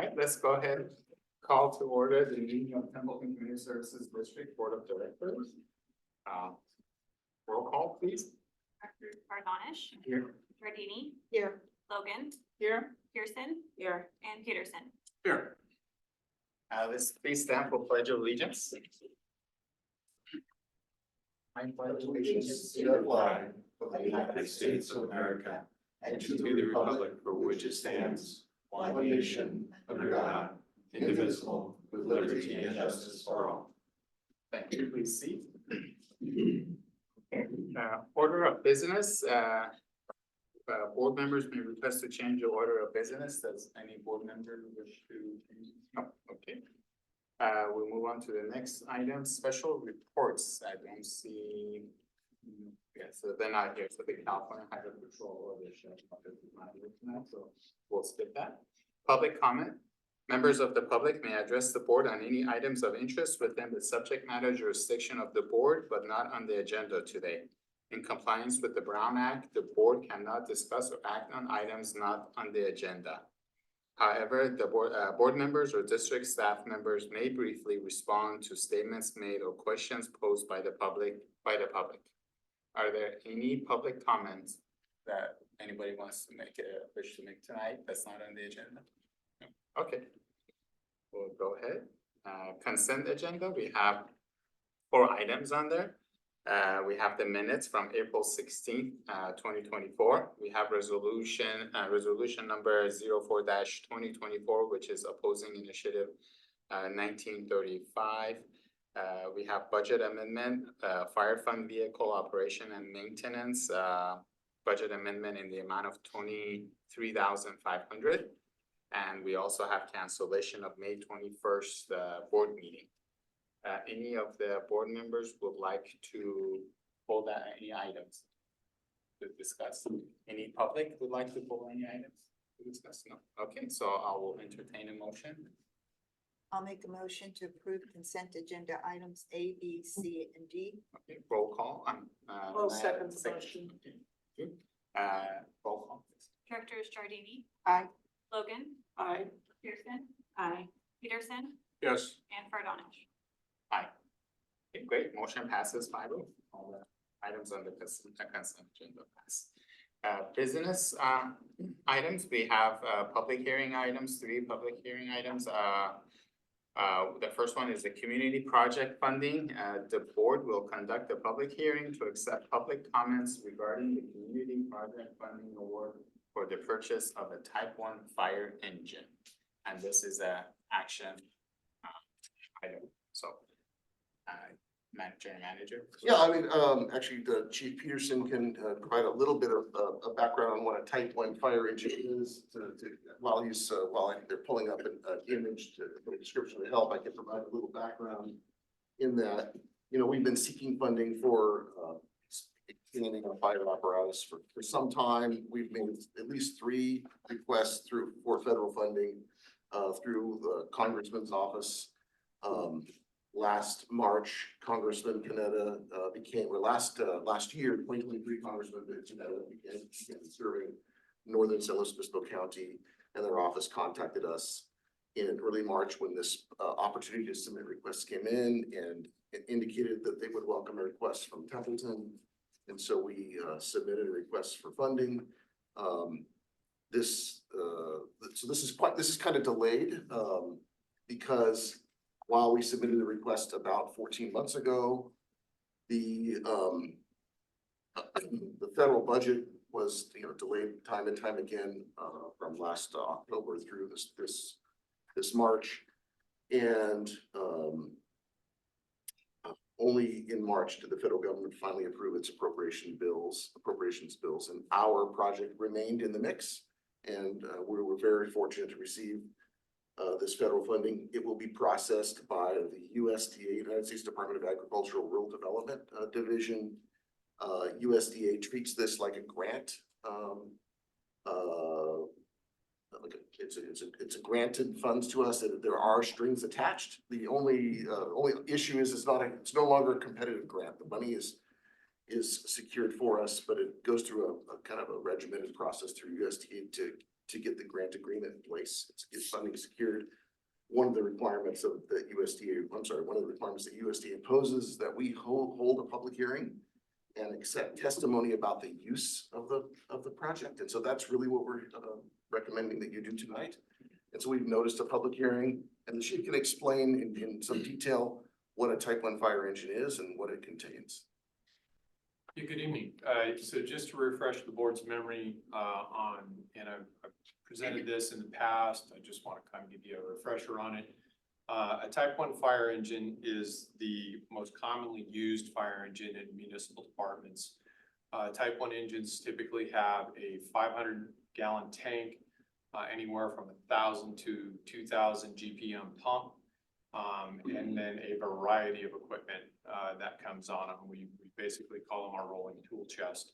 right, let's go ahead. Call to order the meeting of Templeton Community Services District Board of Directors. Roll call, please. Director Bardonish. Here. Giardini. Here. Logan. Here. Pearson. Here. And Peterson. Here. Let's please stand for pledge of allegiance. I pledge Allegiance to the flag of the United States of America and to the republic for which it stands, one nation, under God, indivisible, with liberty and justice for all. Thank you, please seat. Order of business, board members may request to change the order of business. Does any board member wish to change? No, okay. We'll move on to the next item, special reports. I don't see. Yeah, so they're not here, so the California Highway Patrol or the sheriff is not here tonight, so we'll skip that. Public comment. Members of the public may address the board on any items of interest within the subject matter jurisdiction of the board, but not on the agenda today. In compliance with the Brown Act, the board cannot discuss or act on items not on the agenda. However, the board members or district staff members may briefly respond to statements made or questions posed by the public. Are there any public comments that anybody wants to wish to make tonight that's not on the agenda? No. Okay. We'll go ahead. Consent agenda, we have 4 items on there. We have the minutes from April 16th, 2024. We have resolution number 04-2024, which is opposing initiative 1935. We have budget amendment, fire fund vehicle operation and maintenance, budget amendment in the amount of $23,500. And we also have cancellation of May 21st board meeting. Any of the board members would like to hold any items to discuss? Any public would like to hold any items to discuss? No. Okay, so I will entertain a motion. I'll make a motion to approve consent agenda items A, B, C, and D. Okay, roll call. I'll second the motion. Okay. Roll call, please. Directors Giardini. Aye. Logan. Aye. Pearson. Aye. Peterson. Yes. And Bardonish. Aye. Okay, great. Motion passes 5-0. All the items on the consent agenda pass. Business items, we have public hearing items, 3 public hearing items. The first one is the community project funding. The board will conduct a public hearing to accept public comments regarding the community project funding award for the purchase of a Type 1 fire engine. And this is a action item. So, manager. Yeah, I mean, actually, the Chief Peterson can provide a little bit of a background on what a Type 1 fire engine is while I think they're pulling up an image to the description to help. I can provide a little background in that. You know, we've been seeking funding for expanding our fire apparatus for some time. We've made at least 3 requests for federal funding through the Congressman's office. Last March, Congressman Panetta last year, 2023, Congressman Panetta began serving northern San Luis Obispo County, and their office contacted us in early March when this opportunity to submit requests came in, and it indicated that they would welcome a request from Templeton. And so we submitted a request for funding. This is kind of delayed because while we submitted the request about 14 months ago, the federal budget was delayed time and time again from last October through this March, and only in March did the federal government finally approve its appropriations bills, and our project remained in the mix, and we were very fortunate to receive this federal funding. It will be processed by the USDA, United States Department of Agricultural Rural Development Division. USDA treats this like a grant. It's a granted funds to us, and there are strings attached. The only issue is it's no longer a competitive grant. The money is secured for us, but it goes through a kind of a regimented process through USDA to to get the grant agreement in place, to get funding secured. One of the requirements of the one of the requirements that USDA imposes is that we hold a public hearing and accept testimony about the use of the project. And so that's really what we're recommending that you do tonight. And so we've noticed a public hearing, and the chief can explain in some detail what a type 1 fire engine is and what it contains. Yeah, good evening. So just to refresh the board's memory, and I've presented this in the past, I just want to kind of give you a refresher on it. A type 1 fire engine is the most commonly used fire engine in municipal departments. Type 1 engines typically have a 500-gallon tank, anywhere from 1,000 to 2,000 GPM pump, and then a variety of equipment that comes on them. We basically call them our rolling tool chest.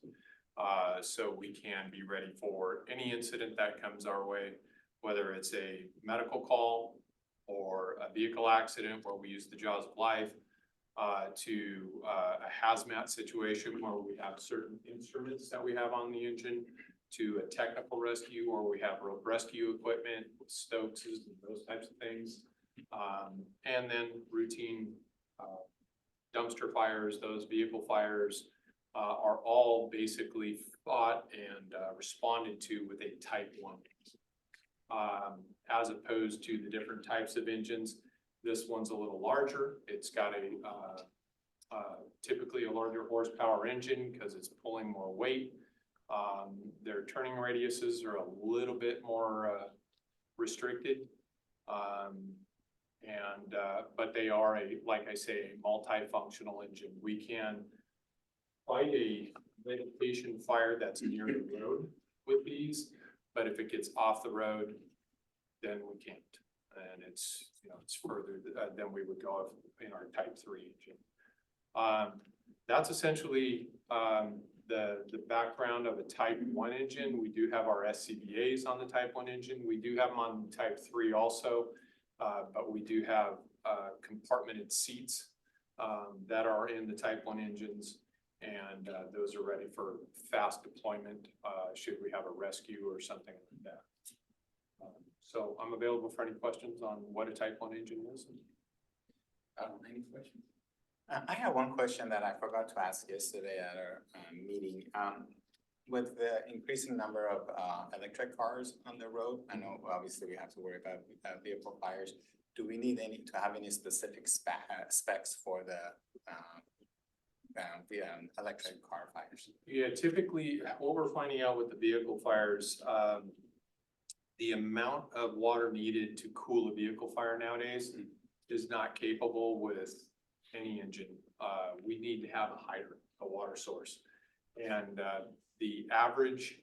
So we can be ready for any incident that comes our way, whether it's a medical call or a vehicle accident where we use the jaws of life, to a hazmat situation where we have certain instruments that we have on the engine, to a technical rescue where we have rope rescue equipment, Stokes and those types of things. And then routine dumpster fires, those vehicle fires are all basically fought and responded to with a type 1. As opposed to the different types of engines, this one's a little larger. It's got typically a larger horsepower engine because it's pulling more weight. Their turning radiuses are a little bit more restricted. But they are like I say, a multifunctional engine. We can fight a vegetation fire that's near the road with these, but if it gets off the road, then we can't. And it's further than we would go in our type 3 engine. That's essentially the background of a type 1 engine. We do have our SCBAs on the type 1 engine. We do have them on type 3 also, but we do have compartmented seats that are in the type 1 engines, and those are ready for fast deployment should we have a rescue or something like that. So I'm available for any questions on what a type 1 engine is. Any questions? I have one question that I forgot to ask yesterday at our meeting. With the increasing number of electric cars on the road, I know obviously we have to worry about vehicle fires. Do we need to have any specific specs for the electric car fires? Yeah, typically what we're finding out with the vehicle fires, the amount of water needed to cool a vehicle fire nowadays is not capable with any engine. We need to have a hydrant, a water source. And the average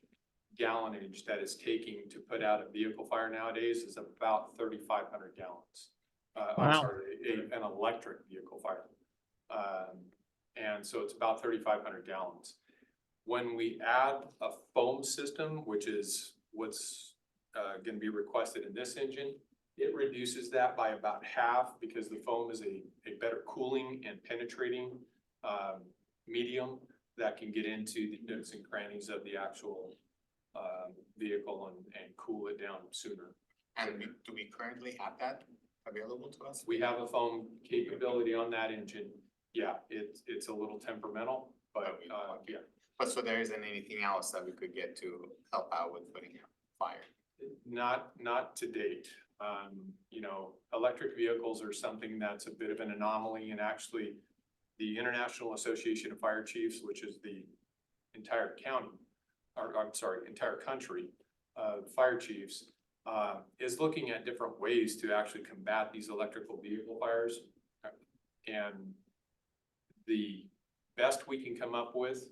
gallonage that is taking to put out a vehicle fire nowadays is about 3,500 gallons. I'm sorry, an electric vehicle fire. And so it's about 3,500 gallons. When we add a foam system, which is what's going to be requested in this engine, it reduces that by about half because the foam is a better cooling and penetrating medium that can get into the nooks and crannies of the actual vehicle and cool it down sooner. And do we currently have that available to us? We have a foam capability on that engine. Yeah, it's a little temperamental, but yeah. But so there isn't anything else that we could get to help out with putting out fire? Not to date. Electric vehicles are something that's a bit of an anomaly, and actually the International Association of Fire Chiefs, which is the entire county, or I'm sorry, entire country of fire chiefs, is looking at different ways to actually combat these electrical vehicle fires. And the best we can come up with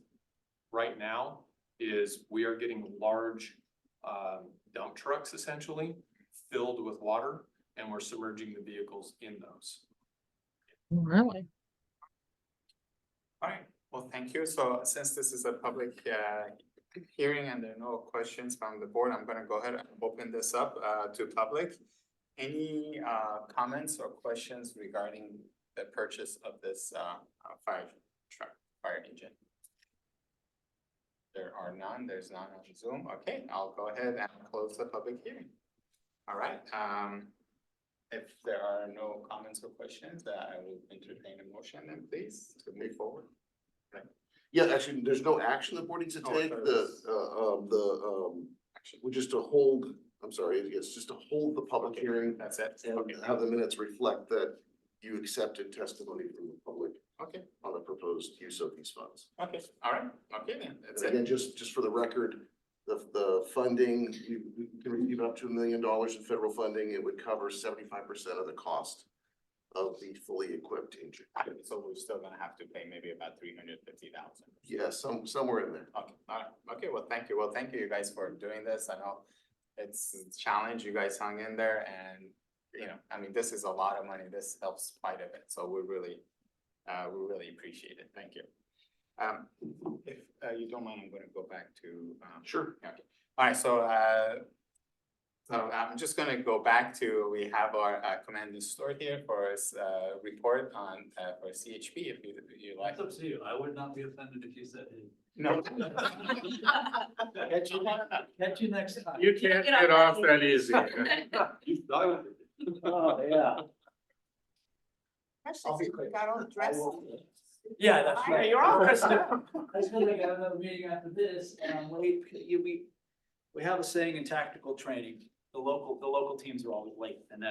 right now is we are getting large dump trucks essentially filled with water, and we're submerging the vehicles in those. Really? All right, well, thank you. So since this is a public hearing and there are no questions from the board, I'm gonna go ahead and open this up to public. Any comments or questions regarding the purchase of this fire truck, fire engine? There are none, there's none on Zoom. Okay, I'll go ahead and close the public hearing. All right, if there are no comments or questions, I will entertain a motion then please to move forward. Yeah, actually, there's no action the board needs to Oh, take, Action. we just to hold, I'm sorry, it's just to hold the public Okay, hearing That's it. and Okay, have the minutes reflect that you accepted testimony from the public okay, on the proposed use of these funds. okay, all right, okay then, that's And it. again, just for the record, the funding, you can receive up to $1 million in federal funding. It would cover 75% of the cost of the fully equipped engine. So we're still gonna have to pay maybe about 350,000. Yeah, somewhere in there. Okay, all right, okay, well, thank you. Well, thank you guys for doing this. I know it's a challenge. You guys hung in there and, you know, I mean, this is a lot of money. This helps quite a bit. So we really appreciate it. Thank you. If you don't mind, I'm gonna go back to, Sure. okay. All right, so I'm just gonna go back to, we have our Commander Stewart here for his report on for CHP, if you like. That's up to you. I would not be offended if you said it. No. Catch you next time. You can't get off that easy. Oh, yeah. Especially since we got all dressed. Yeah, that's Yeah, right. you're all dressed up. I was gonna get another meeting after this, and I'm late. We have a saying in tactical training, the local teams are always late, and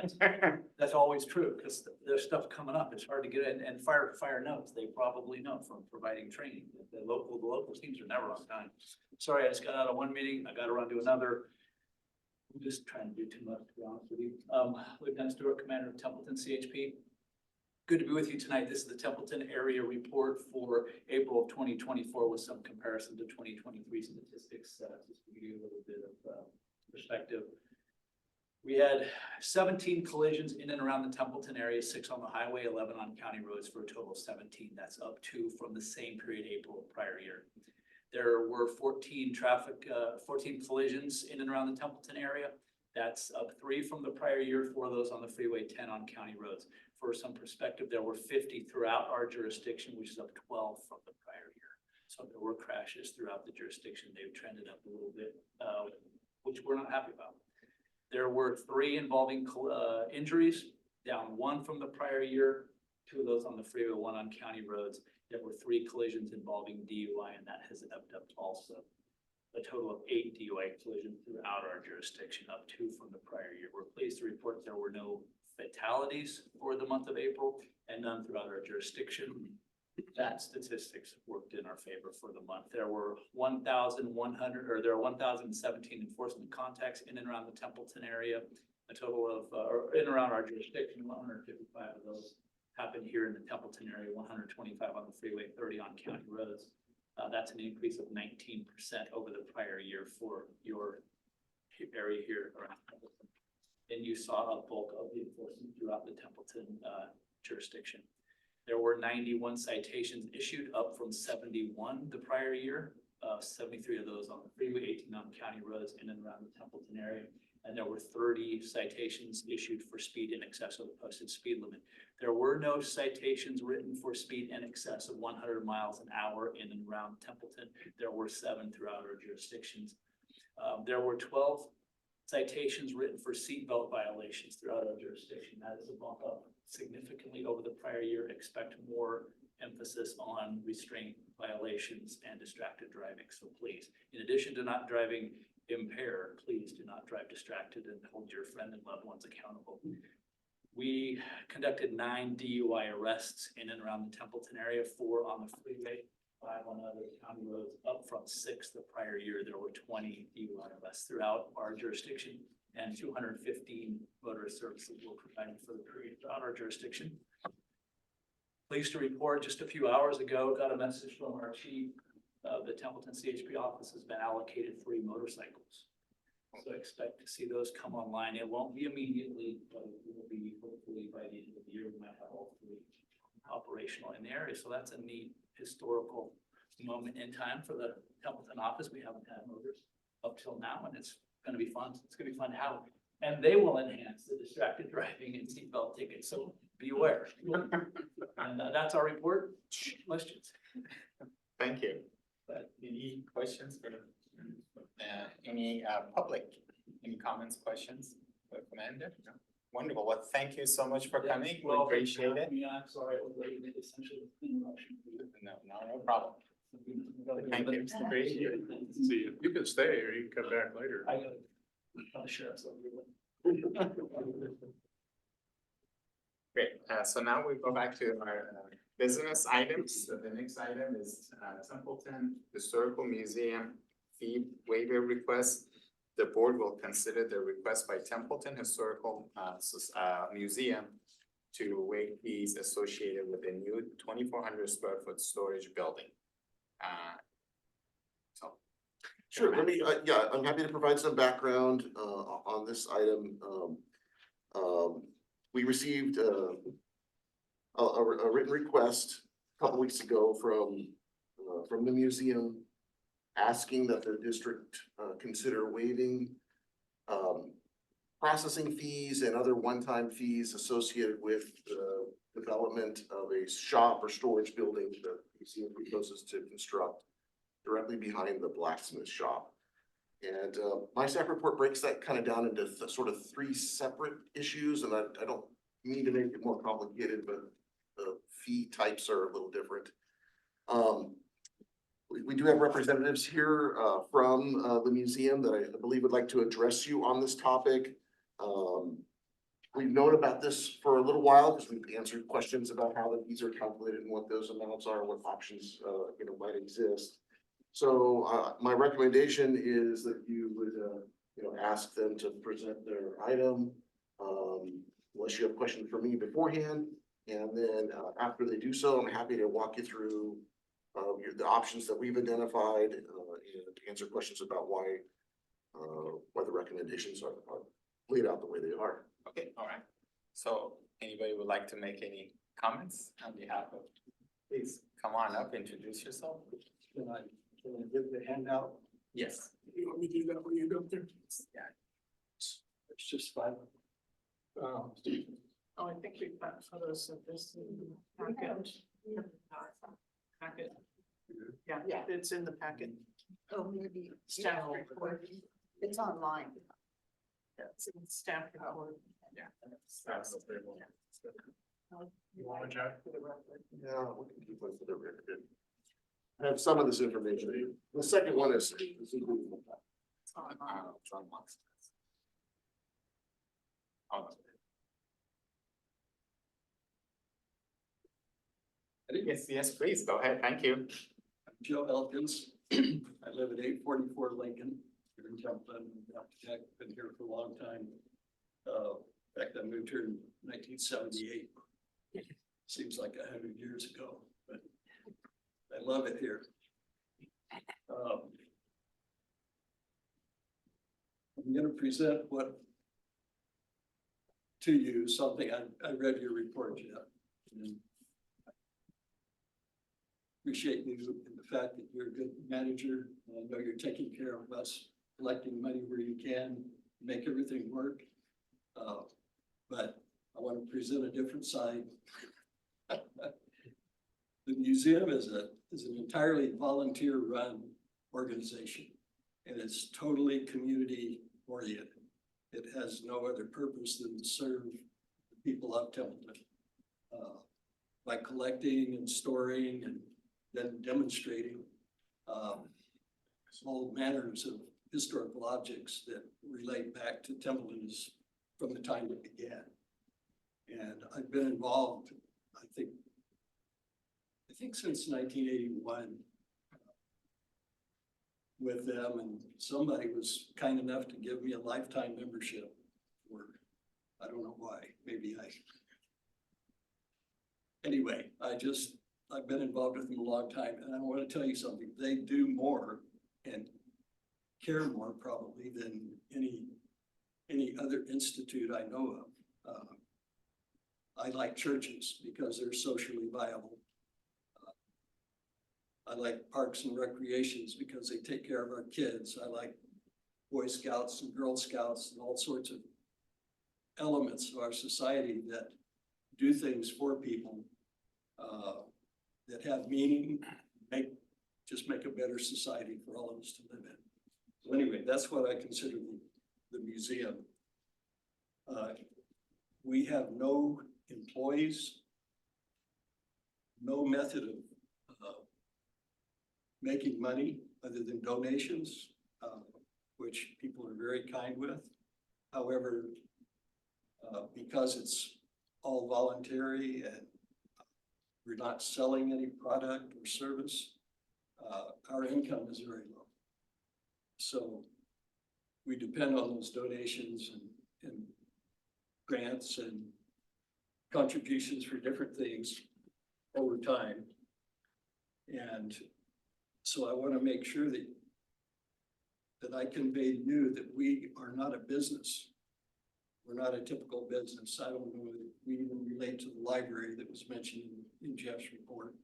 that's always true, because there's stuff coming up. It's hard to get in, and fire knows, they probably know from providing training. The local teams are never on time. Sorry, I just got out of one meeting. I gotta run to another. I'm just trying to do too much, to be honest with you. Lieutenant Stewart, Commander of Templeton CHP. Good to be with you tonight. This is the Templeton area report for April of 2024 with some comparison to 2023 statistics, just to give you a little bit of perspective. We had 17 collisions in and around the Templeton area, 6 on the highway, 11 on county roads for a total of 17. That's up 2 from the same period, April of prior year. There were 14 collisions in and around the Templeton area. That's up 3 from the prior year, 4 of those on the freeway, 10 on county roads. For some perspective, there were 50 throughout our jurisdiction, which is up 12 from the prior year. So there were crashes throughout the jurisdiction. They've trended up a little bit, which we're not happy about. There were 3 involving injuries, down 1 from the prior year, 2 of those on the freeway, 1 on county roads. There were 3 collisions involving DUI, and that has ebbed up also. A total of 8 DUI collisions throughout our jurisdiction, up 2 from the prior year. We're pleased to report there were no fatalities for the month of April and none throughout our jurisdiction. That statistics worked in our favor for the month. There were 1,017 enforcement contacts in and around the Templeton area. A total of, or in and around our jurisdiction, 155 of those happened here in the Templeton area, 125 on the freeway, 30 on county roads. That's an increase of 19% over the prior year for your area here around Templeton. And you saw a bulk of the enforcement throughout the Templeton jurisdiction. There were 91 citations issued, up from 71 the prior year. 73 of those on the freeway, 18 on county roads in and around the Templeton area. And there were 30 citations issued for speed in excess of the posted speed limit. There were no citations written for speed in excess of 100 miles an hour in and around Templeton. There were 7 throughout our jurisdictions. There were 12 citations written for seatbelt violations throughout our jurisdiction. That is a bump up significantly over the prior year. Expect more emphasis on restraint violations and distracted driving. So please, in addition to not driving impaired, please do not drive distracted and hold your friend and loved ones accountable. We conducted 9 DUI arrests in and around the Templeton area, 4 on the freeway, 5 on other county roads, up from 6 the prior year. There were 20 DUI arrests throughout our jurisdiction, and 215 motorist services were provided for the period throughout our jurisdiction. Pleased to report, just a few hours ago, got a message from our chief. The Templeton CHP office has been allocated 3 motorcycles. So expect to see those come online. It won't be immediately, but it will be hopefully by the end of the year. We might have all 3 operational in the area. So that's a neat historical moment in time for the Templeton office. We haven't had motors up till now, and it's going to be fun. It's going to be fun how, and they will enhance the distracted driving and seatbelt tickets. So beware. And that's our report. Questions? Thank you. Any questions for, any, public, any comments, questions for Commander? No? Wonderful, well, thank you so much for coming, we appreciate it. Yeah, I'm sorry, I was late, essentially. No problem. Thank you, appreciate it. See, you can stay or you can come back later. I gotta, the sheriff's over here. Great, so now we go back to our business items. So the next item is Templeton Historical Museum fee waiver request. The board will consider the request by Templeton Historical Museum to waive fees associated with the new 2,400 square foot storage building. So. Sure, let me, yeah, I'm happy to provide some background, on this item. We received, a written request a couple weeks ago from the museum asking that the district, consider waiving, processing fees and other one-time fees associated with the development of a shop or storage building that the museum proposes to construct directly behind the blacksmith shop. And my staff report breaks that kind of down into sort of three separate issues, and I don't mean to make it more complicated, but the fee types are a little different. We do have representatives here from the museum that I believe would like to address you on this topic. We've known about this for a little while because we've answered questions about how the fees are calculated and what those amounts are, and what options might exist. So my recommendation is that you would ask them to present their item, unless you have questions for me beforehand. And then after they do so, I'm happy to walk you through the options that we've identified and answer questions about why the recommendations are laid out the way they are. Okay, all right. So anybody would like to make any comments on behalf of, please come on up, introduce yourself. Can I give the handout? Yes. You want me to do that when you go up there? Yeah. It's just fine. Oh, I think we've got photos of this in the packet. Packet. Yeah, Yeah. it's in the packet. Oh, maybe. Staff yeah, report. It's online. Yeah, it's in the staff report. You want to check? Yeah, we can keep one for the record. I have some of this information. The second one is. It's online. John Watson. Oh, yes, please, go ahead, thank you. Joe Elkins. I live at 844 Lincoln here in Templeton. Been here for a long time. In fact, I moved here in 1978. Seems like 100 years ago, but I love it here. I'm going to present to you something I read your report, Jeff. And appreciate you and the fact that you're a good manager. I know you're taking care of us, collecting money where you can, make everything work. But I want to present a different side. The museum is an entirely volunteer-run organization, and it's totally community-oriented. It has no other purpose than to serve the people of Templeton by collecting and storing and then demonstrating all manners of historical objects that relate back to Templeton's from the time it began. And I've been involved, I think since 1981 with them, and somebody was kind enough to give me a lifetime membership for, I don't know why, anyway, I've been involved with them a long time, and I want to tell you something. They do more and care more probably than any other institute I know of. I like churches because they're socially viable. I like parks and recreations because they take care of our kids. I like Boy Scouts and Girl Scouts and all sorts of elements of our society that do things for people that have meaning, make just make a better society for all of us to live in. So anyway, that's what I consider the museum. We have no employees, no method of making money other than donations, which people are very kind with. However, because it's all voluntary and we're not selling any product or service, our income is very low. So we depend on those donations and grants and contributions for different things over time. And so I want to make sure that I convey to you that we are not a business. We're not a typical business. I don't know if we even relate to the library that was mentioned in Jeff's report.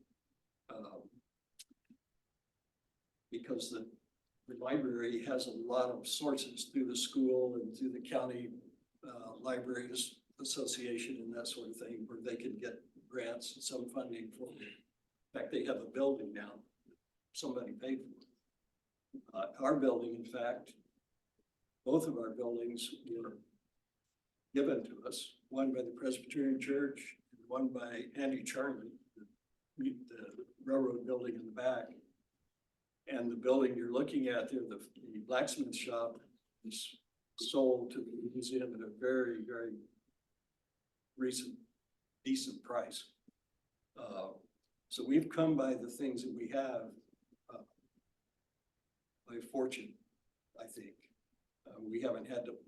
Because the library has a lot of sources through the school and through the county libraries association and that sort of thing, where they can get grants and some funding for it. In fact, they have a building now, somebody paid for it. Our building, in fact, both of our buildings were given to us, one by the Presbyterian Church, and one by Andy Charman, the railroad building in the back. And the building you're looking at there, the blacksmith shop, is sold to the museum at a very, very decent price. So we've come by the things that we have by fortune, I think. We haven't had to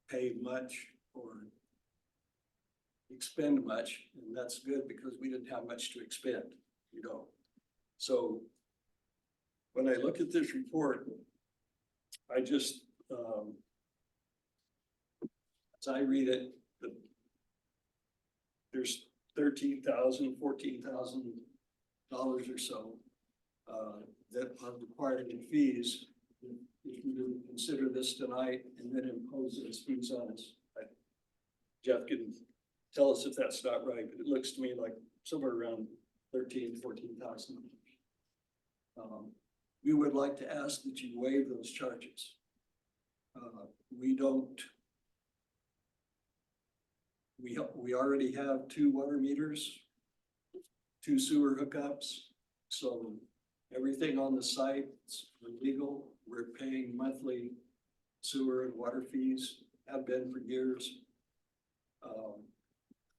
pay much or expend much, and that's good because we didn't have much to expend, you know. So when I look at this report, I just, as I read it, there's $13,000, $14,000 or so that are required in fees. If you consider this tonight and then impose those fees on us, Jeff can tell us if that's not right, but it looks to me like somewhere around $13,000, $14,000. We would like to ask that you waive those charges. We already have 2 water meters, 2 sewer hookups. So everything on the site is legal. We're paying monthly sewer and water fees, have been for years.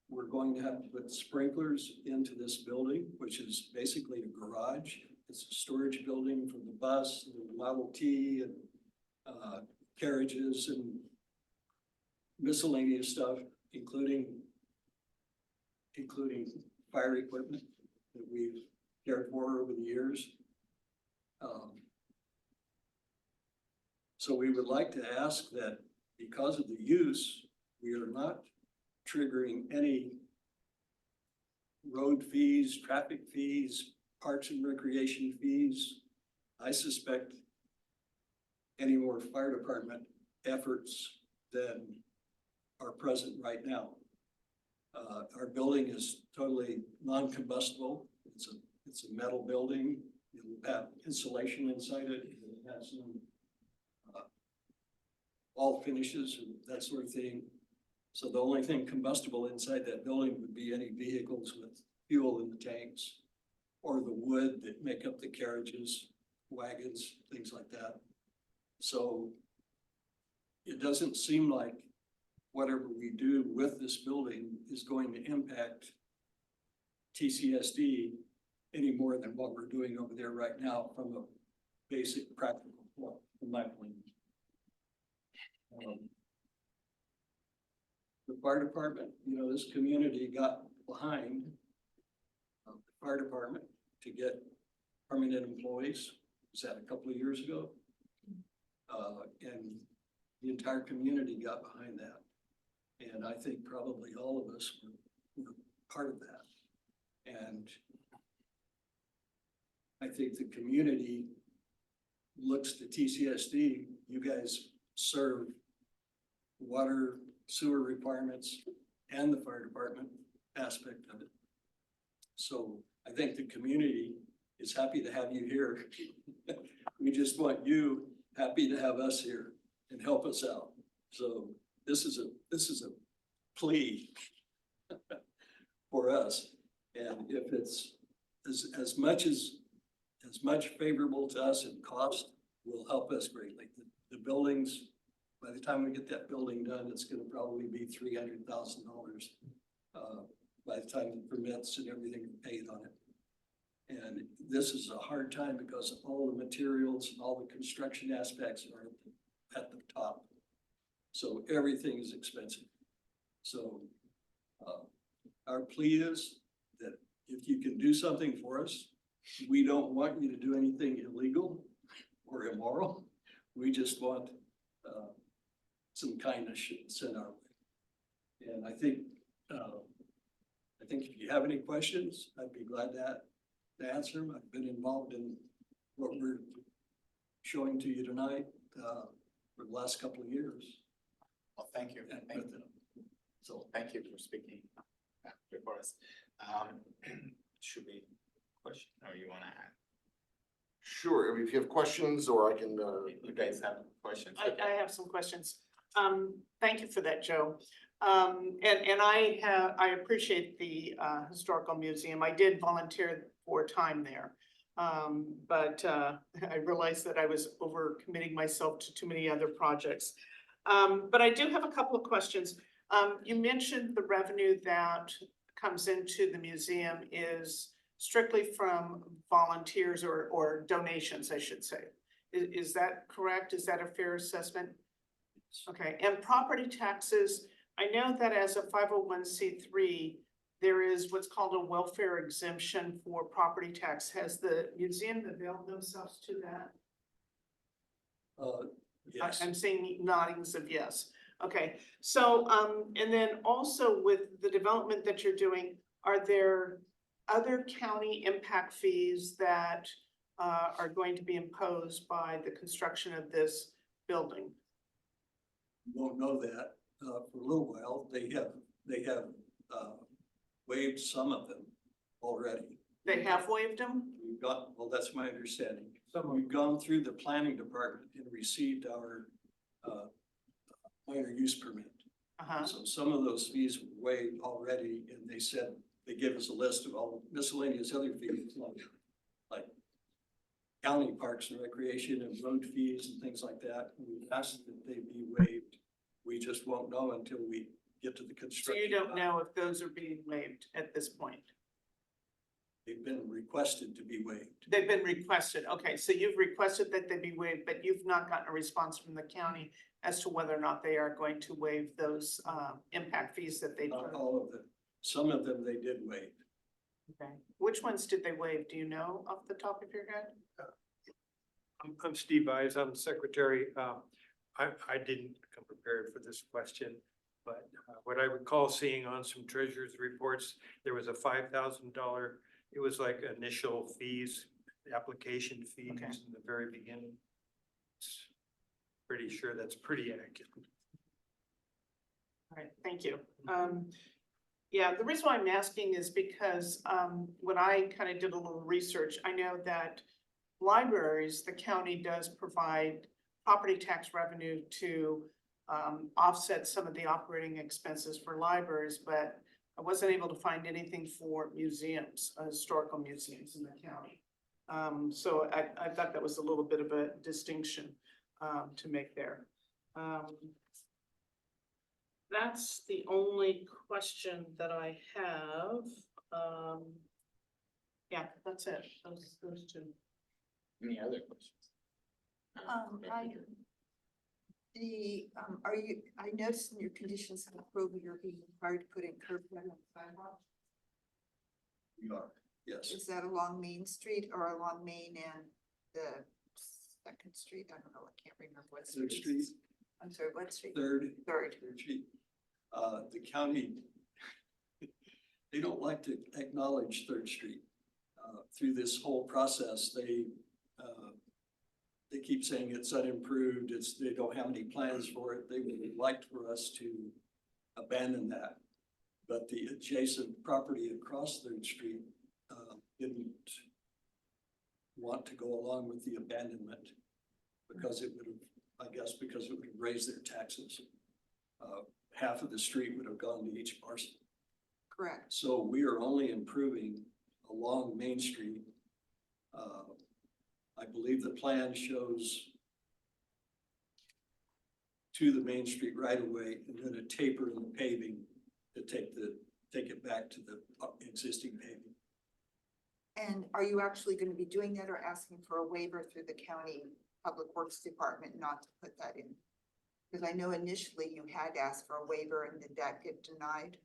We're going to have to put sprinklers into this building, which is basically a garage. It's a storage building for the bus, and the Model T, and carriages and miscellaneous stuff, including fire equipment that we've cared for over the years. So we would like to ask that because of the use, we are not triggering any road fees, traffic fees, parks and recreation fees. I suspect any more fire department efforts than are present right now. Our building is totally non-combustible. It's a metal building. It will have insulation inside it. It has some all finishes and that sort of thing. So the only thing combustible inside that building would be any vehicles with fuel in the tanks, or the wood that make up the carriages, wagons, things like that. So it doesn't seem like whatever we do with this building is going to impact TCSD any more than what we're doing over there right now from a basic practical point, from my point of view. The fire department, you know, this community got behind the fire department to get permanent employees. Was that a couple of years ago? And the entire community got behind that. And I think probably all of us were part of that. And I think the community looks to TCSD. You guys serve water, sewer requirements and the fire department aspect of it. So I think the community is happy to have you here. We just want you happy to have us here and help us out. So this is a plea for us. And if it's as much favorable to us in cost, will help us greatly. The buildings, by the time we get that building done, it's gonna probably be $300,000. By the time the permits and everything are paid on it. And this is a hard time because all the materials and all the construction aspects are at the top. So everything is expensive. So our plea is that if you can do something for us, we don't want you to do anything illegal or immoral. We just want some kindness sent our way. And I think if you have any questions, I'd be glad to answer them. I've been involved in what we're showing to you tonight for the last couple of years. Well, thank you. Thank you. So Thank you for speaking before us. Should we question or you wanna add? Sure, I mean, if you have questions or I can, You guys have questions? I have some questions. Thank you for that, Joe. And I appreciate the Historical Museum. I did volunteer for time there. But I realized that I was overcommitting myself to too many other projects. But I do have a couple of questions. You mentioned the revenue that comes into the museum is strictly from volunteers or donations, I should say. Is that correct? Is that a fair assessment? Okay, and property taxes, I know that as a 501c3, there is what's called a welfare exemption for property tax. Has the museum availed themselves to that? yes. I'm seeing noddings of yes. Okay, so, and then also with the development that you're doing, are there other county impact fees that are going to be imposed by the construction of this building? You won't know that for a little while. They have waived some of them already. They have waived them? We've got, well, that's my understanding. We've gone through the planning department and received our minor use permit. Uh-huh. So some of those fees were waived already, and they said, they gave us a list of all miscellaneous other fees, like county parks and recreation and road fees and things like that. We asked that they be waived. We just won't know until we get to the So construction. you don't know if those are being waived at this point? They've been requested to be waived. They've been requested. Okay, so you've requested that they be waived, but you've not gotten a response from the county as to whether or not they are going to waive those impact fees that they. Not all of them. Some of them they did waive. Okay, which ones did they waive? Do you know off the top of your head? I'm Steve Ives, I'm the secretary. I didn't come prepared for this question, but what I recall seeing on some treasurer's reports, there was a $5,000, it was like initial fees, application fees Okay. in the very beginning. Pretty sure that's pretty accurate. All right, thank you. Yeah, the reason why I'm asking is because when I kind of did a little research, I know that libraries, the county does provide property tax revenue to offset some of the operating expenses for libraries, but I wasn't able to find anything for museums, historical museums in the county. So I thought that was a little bit of a distinction to make there. That's the only question that I have. Yeah, that's it. Those two. Any other questions? I noticed in your conditions of approval, you're being required to put in curb cut on sidewalk. We are, yes. Is that along Main Street or along Main and the Second Street? I don't know, I can't remember what Third street. Street, I'm sorry, what street? Third Third. Street. The county, they don't like to acknowledge Third Street. Through this whole process, they keep saying it's unimproved, they don't have any plans for it. They would like for us to abandon that. But the adjacent property across Third Street didn't want to go along with the abandonment because it would have, I guess, because it would have raised their taxes. Half of the street would have gone to each parcel. Correct. So we are only improving along Main Street. I believe the plan shows to the Main Street right away and then a taper in the paving to take it back to the existing paving. And are you actually gonna be doing that or asking for a waiver through the county Public Works Department not to put that in? Because I know initially you had asked for a waiver and did that get denied?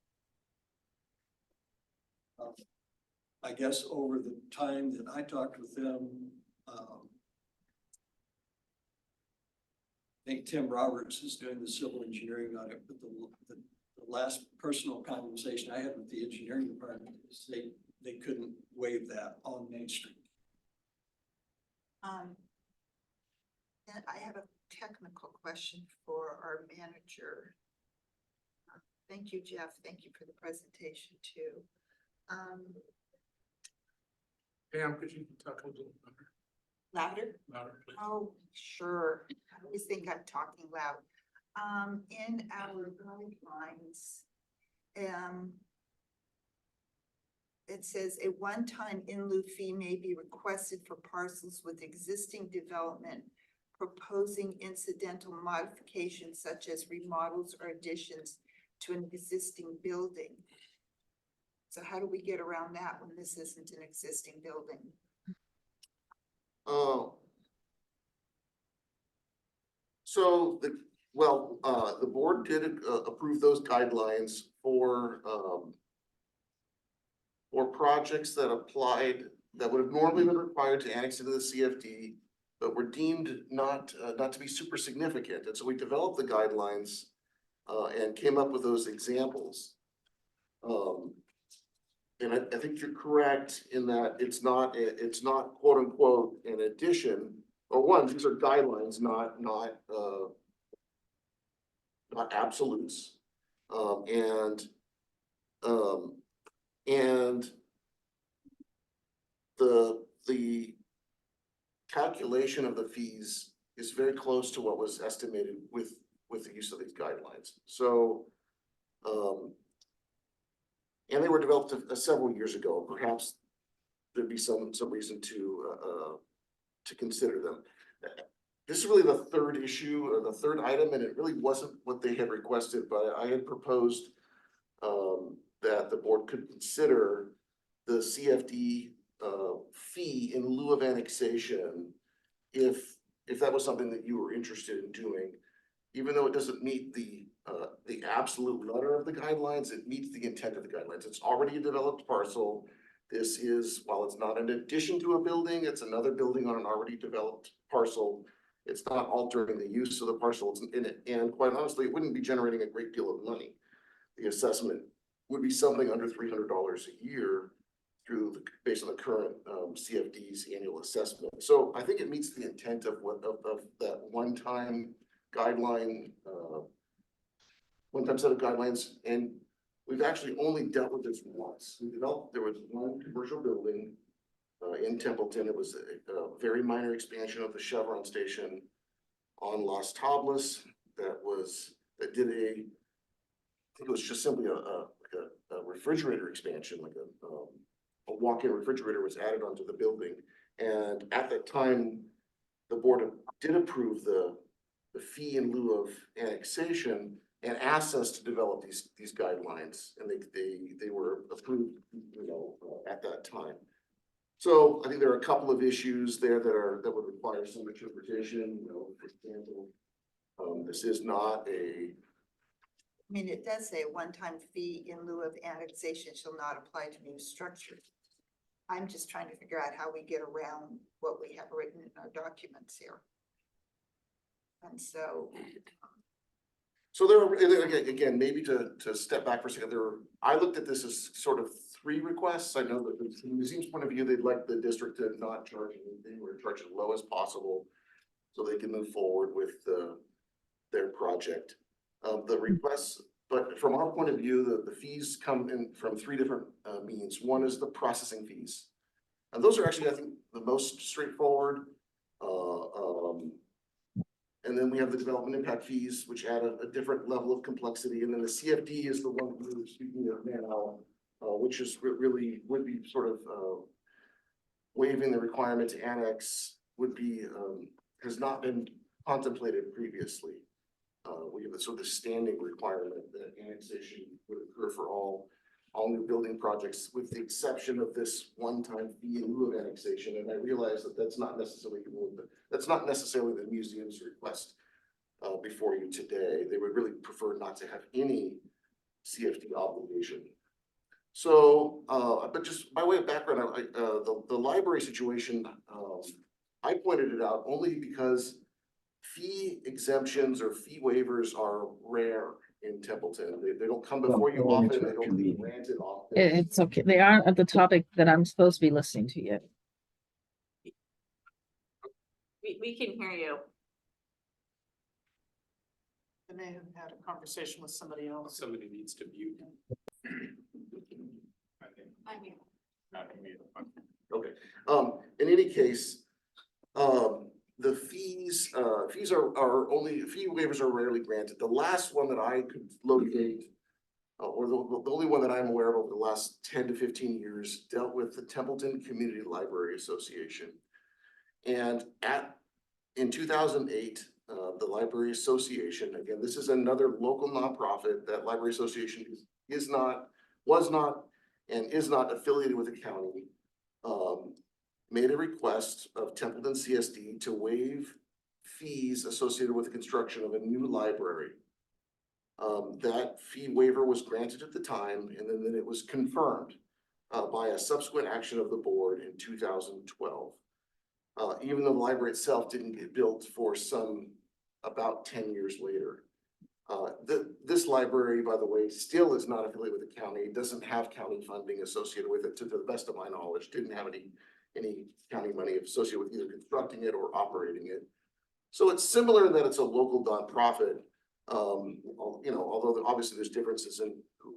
I guess over the time that I talked with them, I think Tim Roberts is doing the civil engineering on it, but the last personal conversation I had with the engineering department is they couldn't waive that on Main Street. And I have a technical question for our manager. Thank you, Jeff. Thank you for the presentation too. Pam, could you talk a little Louder? louder, please? Oh, sure. I always think I'm talking loud. In our guidelines, it says a one-time in lieu fee may be requested for parcels with existing development proposing incidental modifications such as remodels or additions to an existing building. So how do we get around that when this isn't an existing building? So the board did approve those guidelines for projects that applied, that would have normally been required to annex into the CFD, but were deemed not to be super significant. And so we developed the guidelines and came up with those examples. And I think you're correct in that it's not quote unquote an addition, or one, these are guidelines, not absolutes. And the calculation of the fees is very close to what was estimated with the use of these guidelines. So, and they were developed several years ago. Perhaps there'd be some reason to consider them. This is really the third issue or the third item, and it really wasn't what they had requested, but I had proposed that the board could consider the CFD fee in lieu of annexation if that was something that you were interested in doing. Even though it doesn't meet the absolute letter of the guidelines, it meets the intent of the guidelines. It's already a developed parcel. This is, while it's not an addition to a building, it's another building on an already developed parcel. It's not altering the use of the parcel in it. And quite honestly, it wouldn't be generating a great deal of money. The assessment would be something under $300 a year based on the current CFD's annual assessment. So I think it meets the intent of that one-time guideline, one-time set of guidelines. And we've actually only dealt with this once. There was one commercial building in Templeton. It was a very minor expansion of the Chevron station on Las Tablas that did I think it was just simply a refrigerator expansion, like a walk-in refrigerator was added onto the building. And at that time, the board did approve the fee in lieu of annexation and asked us to develop these guidelines, and they were approved, at that time. So I think there are a couple of issues there that would require some interpretation. For example, this is not I mean, it does say a one-time fee in lieu of annexation shall not apply to new structures. I'm just trying to figure out how we get around what we have written in our documents here. And so. So there are, again, maybe to step back for a second, I looked at this as sort of three requests. I know that from the museum's point of view, they'd like the district to not charge anything or charge as low as possible so they can move forward with their project. The requests, but from our point of view, the fees come in from three different means. One is the processing fees. And those are actually, I think, the most straightforward. And then we have the development impact fees, which add a different level of complexity. And then the CFD is the one we were speaking of now, which is really would be sort of waiving the requirement to annex would be, has not been contemplated previously. We have a sort of standing requirement that annexation would occur for all new building projects, with the exception of this one-time fee in lieu of annexation. And I realize that that's not necessarily the museum's request before you today. They would really prefer not to have any CFD obligation. So, but just by way of background, the library situation, I pointed it out only because fee exemptions or fee waivers are rare in Templeton. They don't come before you often, they don't get granted often. It's okay. They aren't at the topic that I'm supposed to be listening to yet. We can hear you. I may have had a conversation with somebody else. Somebody needs to mute. I think. I'm here. Not gonna mute. Okay, in any case, the fees fee waivers are rarely granted. The last one that I could locate, or the only one that I'm aware of over the last 10 to 15 years, dealt with the Templeton Community Library Association. And in 2008, the Library Association, again, this is another local nonprofit. That Library Association was not, and is not affiliated with the county, made a request of Templeton CSD to waive fees associated with the construction of a new library. That fee waiver was granted at the time, and then it was confirmed by a subsequent action of the board in 2012. Even though the library itself didn't get built for about 10 years later. This library, by the way, still is not affiliated with the county. It doesn't have county funding associated with it, to the best of my knowledge. Didn't have any county money associated with either constructing it or operating it. So it's similar in that it's a local nonprofit. Although obviously there's differences in who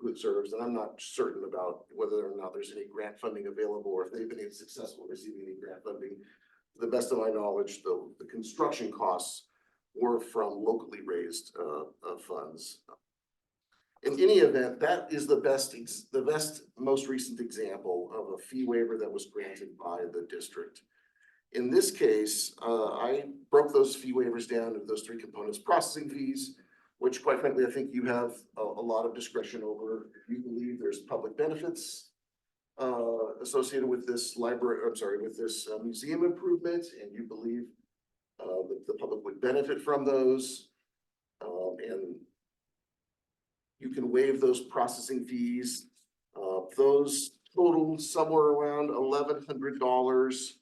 it serves, and I'm not certain about whether or not there's any grant funding available, or if they've been successful in receiving any grant funding. To the best of my knowledge, the construction costs were from locally raised funds. In any event, that is the best, most recent example of a fee waiver that was granted by the district. In this case, I broke those fee waivers down into those three components: processing fees, which quite frankly, I think you have a lot of discretion over. If you believe there's public benefits associated with this museum improvement, and you believe that the public would benefit from those, and you can waive those processing fees. Those total somewhere around $1,100.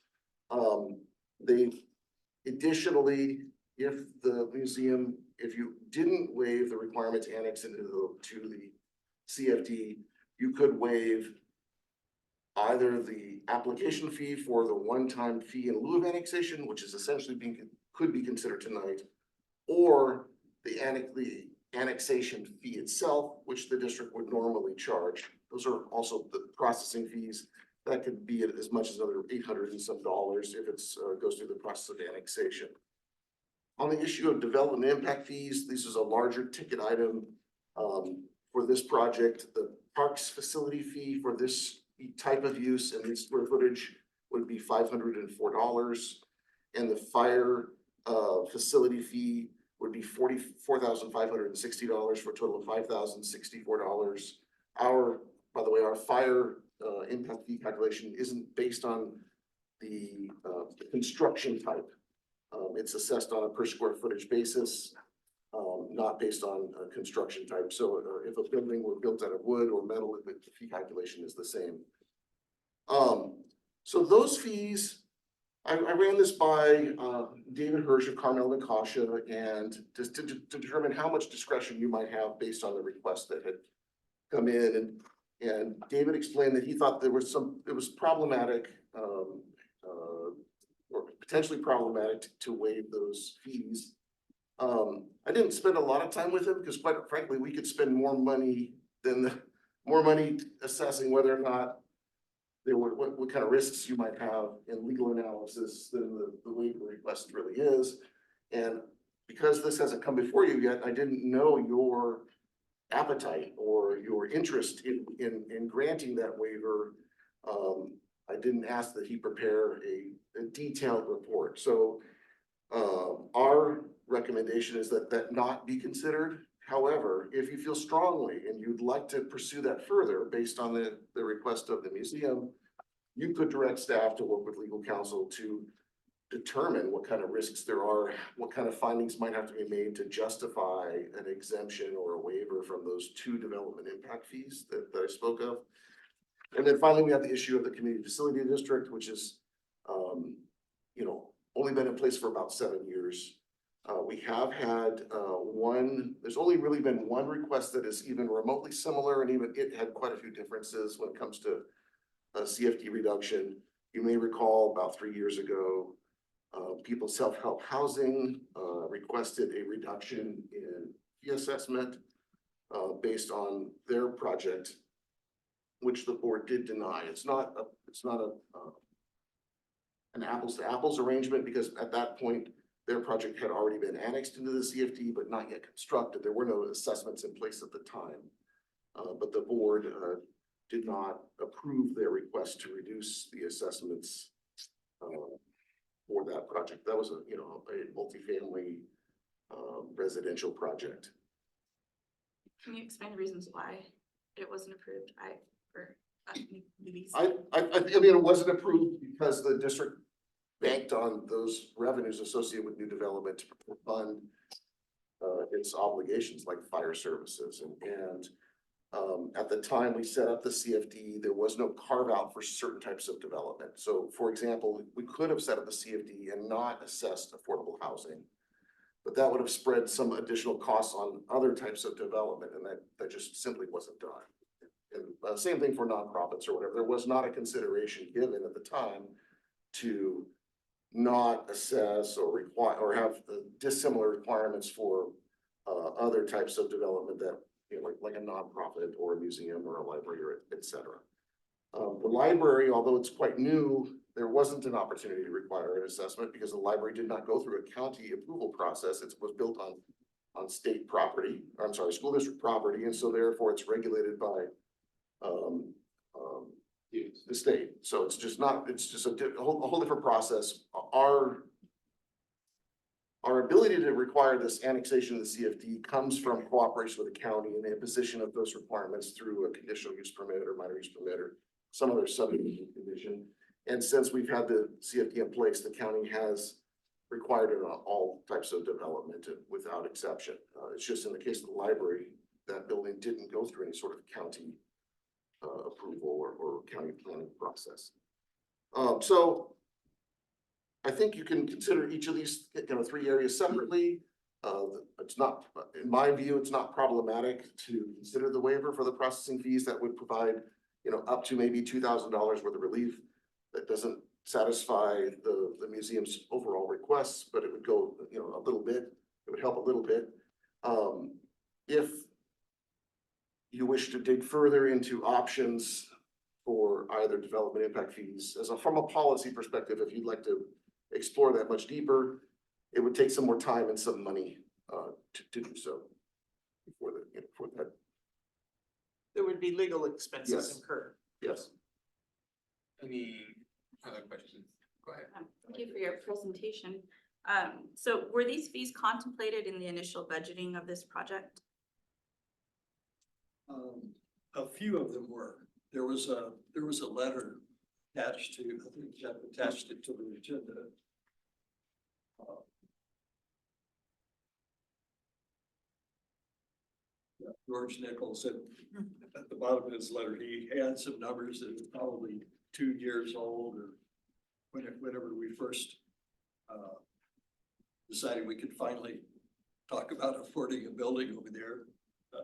They additionally, if you didn't waive the requirement to annex into the CFD, you could waive either the application fee for the one-time fee in lieu of annexation, which is essentially could be considered tonight, or the annexation fee itself, which the district would normally charge. Those are also the processing fees. That could be as much as another $800 and some if it's goes through the process of annexation. On the issue of development impact fees, this is a larger ticket item for this project. The parks facility fee for this type of use and this square footage would be $504, and the fire facility fee would be $44,560 for a total of $5,064. By the way, our fire impact fee calculation isn't based on the construction type. It's assessed on a per square footage basis, not based on construction type. So if a building were built out of wood or metal, the fee calculation is the same. So those fees, I ran this by David Hirsch of Carmel and Kasha, and just to determine how much discretion you might have based on the request that had come in. And David explained that he thought it was problematic, or potentially problematic to waive those fees. I didn't spend a lot of time with him because, quite frankly, we could spend more money assessing whether or not there were, what kind of risks you might have in legal analysis than the waiver request really is. And because this hasn't come before you yet, I didn't know your appetite or your interest in granting that waiver. I didn't ask that he prepare a detailed report. So our recommendation is that that not be considered. However, if you feel strongly and you'd like to pursue that further based on the request of the museum, you could direct staff to work with legal counsel to determine what kind of risks there are, what kind of findings might have to be made to justify an exemption or a waiver from those 2 development impact fees that I spoke of. And then finally, we have the issue of the community facility district, which is, only been in place for about 7 years. We have had there's only really been one request that is even remotely similar, and even it had quite a few differences when it comes to CFD reduction. You may recall about 3 years ago, People's Self-Help Housing requested a reduction in fee assessment based on their project, which the board did deny. It's not an apples to apples arrangement, because at that point, their project had already been annexed into the CFD, but not yet constructed. There were no assessments in place at the time. But the board did not approve their request to reduce the assessments for that project. That was a multifamily residential project. Can you explain the reasons why it wasn't approved? I mean, it wasn't approved because the district banked on those revenues associated with new development to fund its obligations like fire services. And at the time we set up the CFD, there was no carve out for certain types of development. So for example, we could have set up the CFD and not assessed affordable housing, but that would have spread some additional costs on other types of development, and that just simply wasn't done. And same thing for nonprofits or whatever. There was not a consideration given at the time to not assess or require or have the dissimilar requirements for other types of development that, like a nonprofit or a museum or a library, or et cetera. The library, although it's quite new, there wasn't an opportunity to require an assessment because the library did not go through a county approval process. It was built on state property, school district property, and so therefore it's regulated by the state. So it's just a whole different process. Our ability to require this annexation of the CFD comes from cooperation with the county and the imposition of those requirements through a conditional use permit or minor use permit or some other subdivision condition. And since we've had the CFD in place, the county has required it on all types of development without exception. It's just in the case of the library, that building didn't go through any sort of county approval or county planning process. So I think you can consider each of these 3 areas separately. It's not, in my view, it's not problematic to consider the waiver for the processing fees that would provide, up to maybe $2,000 worth of relief. That doesn't satisfy the museum's overall requests, but it would go, a little bit. It would help a little bit. If you wish to dig further into options for either development impact fees, from a policy perspective, if you'd like to explore that much deeper, it would take some more time and some money to do so before that. There would be legal expenses Yes. incurred. Yes. Any other questions? Go ahead. Thank you for your presentation. So were these fees contemplated in the initial budgeting of this project? A few of them were. There was a letter attached to, I think Jeff attached it to the agenda. George Nichols, at the bottom of his letter, he had some numbers that are probably 2 years old, or whenever we first decided we could finally talk about affording a building over there.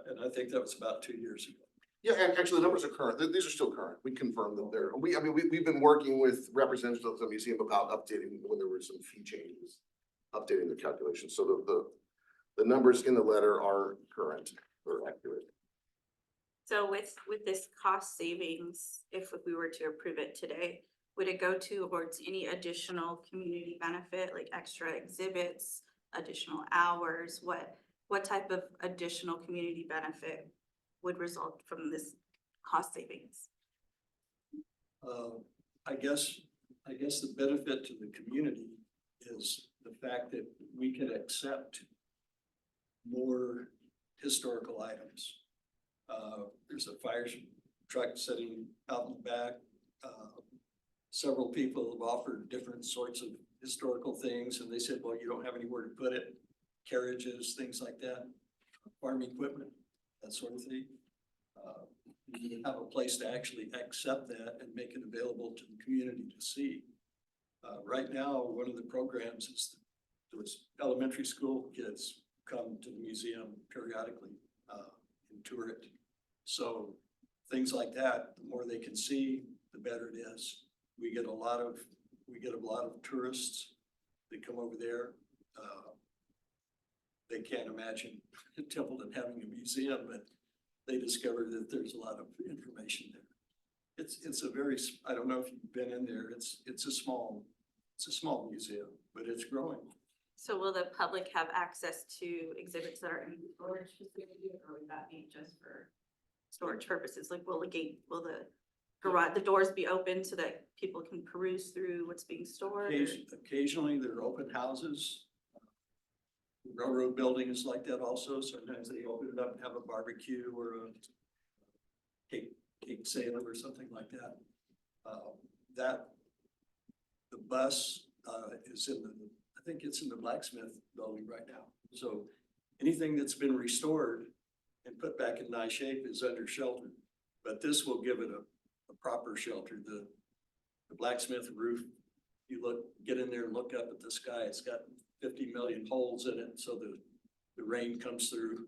And I think that was about 2 years ago. Yeah, and actually the numbers are current. These are still current. We confirmed that they're, we've been working with representatives of the museum about updating when there were some fee changes, updating the calculations. So the numbers in the letter are current or accurate. So with this cost savings, if we were to approve it today, would it go towards any additional community benefit, like extra exhibits, additional hours? What type of additional community benefit would result from this cost savings? I guess the benefit to the community is the fact that we can accept more historical items. There's a fire truck sitting out in the back. Several people have offered different sorts of historical things, and they said, well, you don't have anywhere to put it. Carriages, things like that, farm equipment, that sort of thing. You have a place to actually accept that and make it available to the community to see. Right now, one of the programs is those elementary school kids come to the museum periodically and tour it. So things like that, the more they can see, the better it is. We get a lot of tourists that come over there. They can't imagine Templeton having a museum, but they discovered that there's a lot of information there. It's a very, I don't know if you've been in there, it's a small museum, but it's growing. So will the public have access to exhibits that are in storage facility, or would that be just for storage purposes? Like will the garage, the doors be open so that people can peruse through what's being stored? or- Occasionally, there are open houses. The railroad building is like that also. Sometimes they open it up and have a barbecue or a cake sale or something like that. The bus is I think it's in the blacksmith building right now. So anything that's been restored and put back in nice shape is under shelter. But this will give it a proper shelter. The blacksmith roof, you get in there and look up at the sky, it's got 50 million holes in it, so the rain comes through.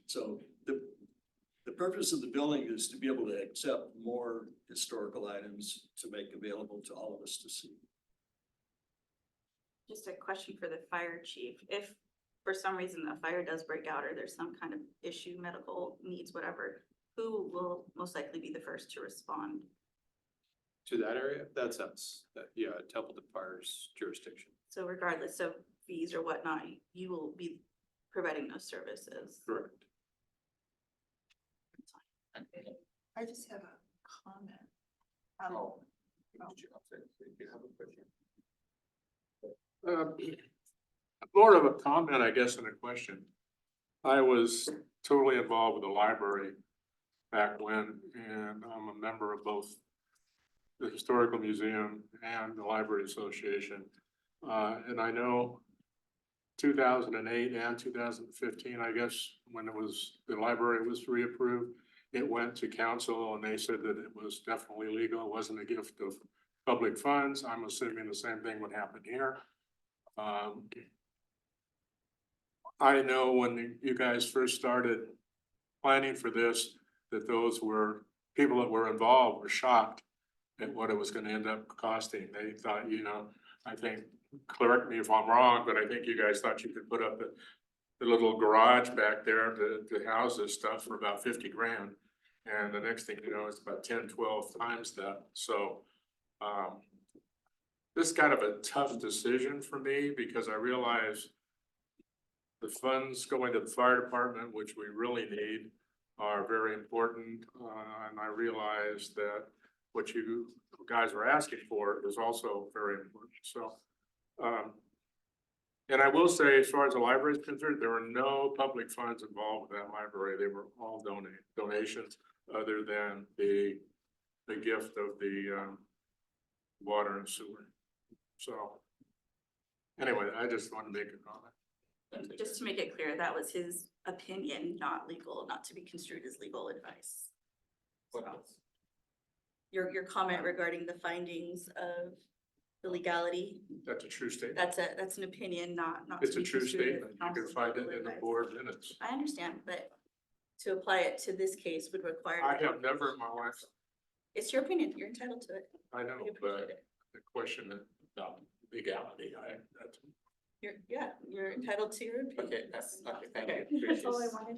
So the purpose of the building is to be able to accept more historical items to make available to all of us to see. Just a question for the fire chief. If for some reason a fire does break out or there's some kind of issue, medical needs, whatever, who will most likely be the first to respond? To that area, that's us, Templeton Fire's jurisdiction. So regardless of fees or whatnot, you will be providing those services. Correct. I just have a comment. More of a comment, I guess, than a question. I was totally involved with the library back when, and I'm a member of both the Historical Museum and the Library Association. And I know 2008 and 2015, I guess, when the library was reapproved, it went to council and they said that it was definitely legal. It wasn't a gift of public funds. I'm assuming the same thing would happen here. I know when you guys first started planning for this, that those were people that were involved were shocked at what it was going to end up costing. They thought, I think, correct me if I'm wrong, but I think you guys thought you could put up the little garage back there to house this stuff for about 50 grand. And the next thing you know, it's about 10, 12 times that. So this is kind of a tough decision for me because I realize the funds going to the fire department, which we really need, are very important. And I realize that what you guys are asking for is also very important. So, and I will say, as far as the library is concerned, there were no public funds involved with that library. They were all donations, other than the gift of the water and sewer. So, anyway, I just want to make a comment. Just to make it clear, that was his opinion, not legal, not to be construed as legal advice. So, your comment regarding the findings of the legality, That's a true statement. that's an opinion, not. It's to a be true construed as statement. You can counsel's find it legal in the advice. board minutes. I understand, but to apply it to this case would require. I have never in my life, It's your opinion, you're entitled to it. I know, We appreciate but it. the question about legality, that's. You're entitled to your opinion. Okay, that's, okay, thank Okay, you. that's all I wanted.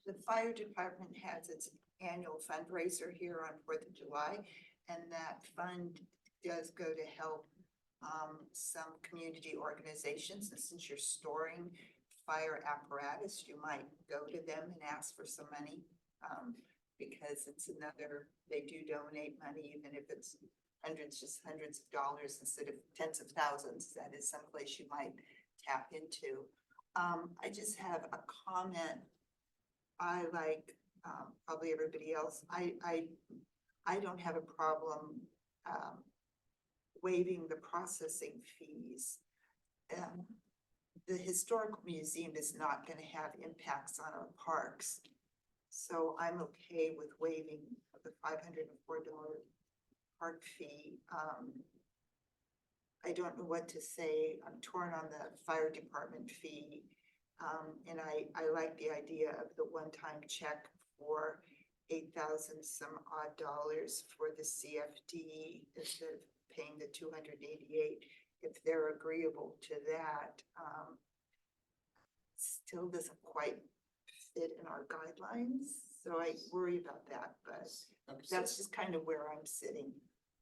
The fire department has its annual fundraiser here on 4th of July. And that fund does go to help some community organizations. And since you're storing fire apparatus, you might go to them and ask for some money. Because it's another, they do donate money, even if it's just hundreds of dollars instead of tens of thousands. That is someplace you might tap into. I just have a comment. I like, probably everybody else, I don't have a problem, waiving the processing fees. The historical museum is not gonna have impacts on our parks. So I'm okay with waiving the $504 park fee. I don't know what to say. I'm torn on the fire department fee. And I like the idea of the one-time check for 8,000 some odd dollars for the CFD instead of paying the 288. If they're agreeable to that, still doesn't quite fit in our guidelines. So I worry about that, but that's just kind of where I'm sitting.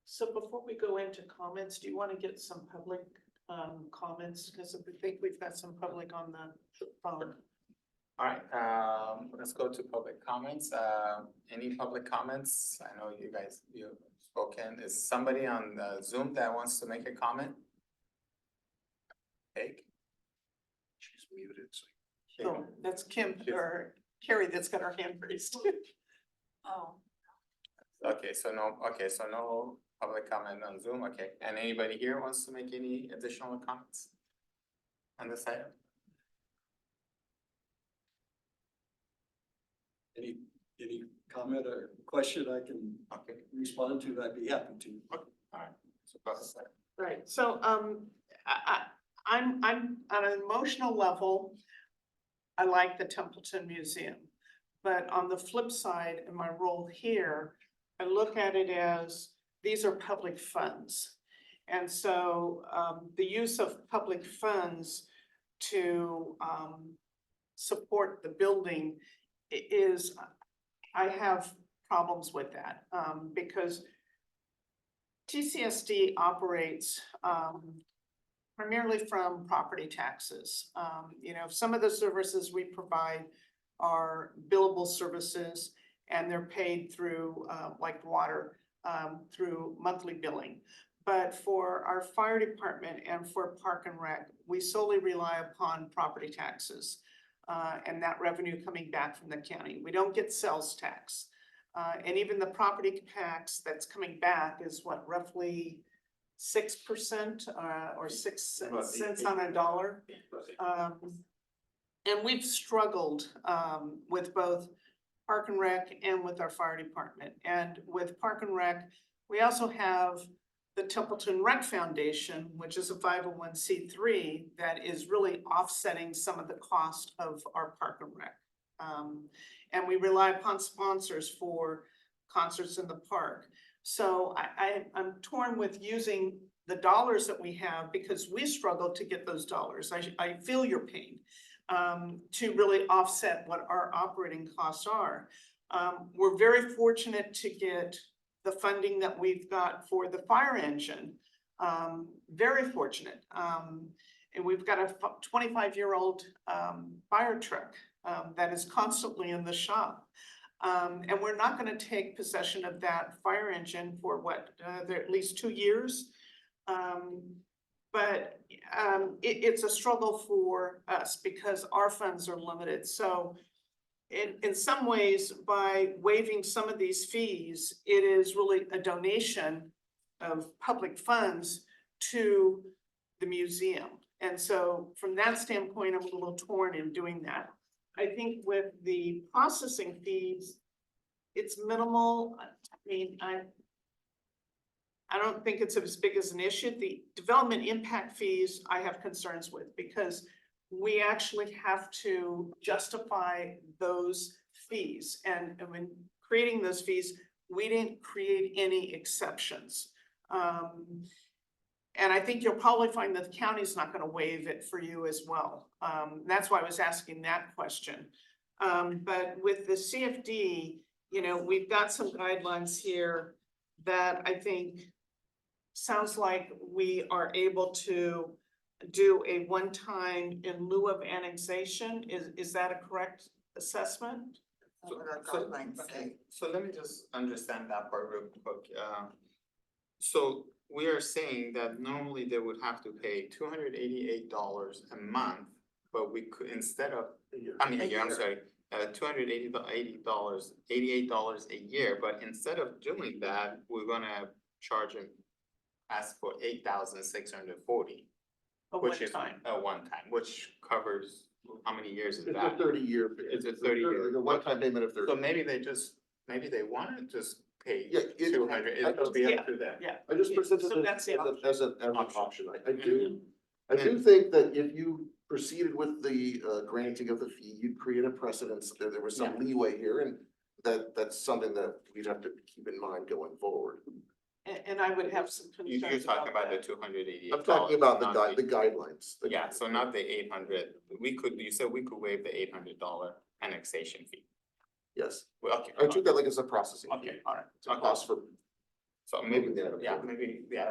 So before we go into comments, do you want to get some public comments? Because I think we've got some public on the phone. All right, let's go to public comments. Any public comments? I know you guys, you've spoken. Is somebody on Zoom that wants to make a comment? Hey, She's muted, so. So that's Kim or Carrie that's got her hand raised. Oh. okay, so no public comment on Zoom, okay. And anybody here wants to make any additional comments on this item? Any comment or question I can Okay, respond to, I'd be happy to. all right. So go ahead. Right, so I'm on an emotional level, I like the Templeton Museum. But on the flip side, in my role here, I look at it as these are public funds. And so the use of public funds to support the building is, I have problems with that because TCSD operates primarily from property taxes. You know, some of the services we provide are billable services and they're paid through like water, through monthly billing. But for our fire department and for Park and Rec, we solely rely upon property taxes and that revenue coming back from the county. We don't get sales tax. And even the property tax that's coming back is what, roughly 6% or 6 cents on a dollar. And we've struggled with both Park and Rec and with our fire department. And with Park and Rec, we also have the Templeton Rec Foundation, which is a 501c3 that is really offsetting some of the cost of our Park and Rec. And we rely upon sponsors for concerts in the park. So I'm torn with using the dollars that we have because we struggle to get those dollars. I feel your pain to really offset what our operating costs are. We're very fortunate to get the funding that we've got for the fire engine. Very fortunate. And we've got a 25-year-old fire truck that is constantly in the shop. And we're not going to take possession of that fire engine for what, at least 2 years. But it's a struggle for us because our funds are limited. So in some ways, by waiving some of these fees, it is really a donation of public funds to the museum. And so from that standpoint, I'm a little torn in doing that. I think with the processing fees, it's minimal. I mean, I don't think it's as big as an issue. The development impact fees I have concerns with because we actually have to justify those fees. And when creating those fees, we didn't create any exceptions. And I think you'll probably find that the county's not gonna waive it for you as well. That's why I was asking that question. But with the CFD, you know, we've got some guidelines here that I think sounds like we are able to do a one-time in lieu of annexation. Is that a correct assessment? That's what our So- guidelines okay, say. so let me just understand that part real quick. So we are saying that normally they would have to pay $288 a month, but we could, instead of, I mean, A yeah, I'm year. sorry, $88 a year, but instead of doing that, we're gonna charge them, ask for 8,640, A which is one-time. a one-time, which covers, how many years is It's a that? 30-year. It's a 30-year. The one-time payment of 30. So maybe they wanna just pay Yeah, it- 200, it'll be up to them. Yeah. I just presented So it that's as the a, as an Option. option. I do think that if you proceeded with the granting of the fee, you'd create a precedence that there was some leeway here, and that's something that we'd have to keep in mind going forward. And I would have some You're concerns talking about the that. $288. I'm talking about the not the guidelines. the Yeah, so guidelines. not the 800, you said we could waive the $800 annexation fee. Yes, Well, okay. I treat that like it's a processing fee. Okay, alright, It's a cost for, so maybe, Yeah. I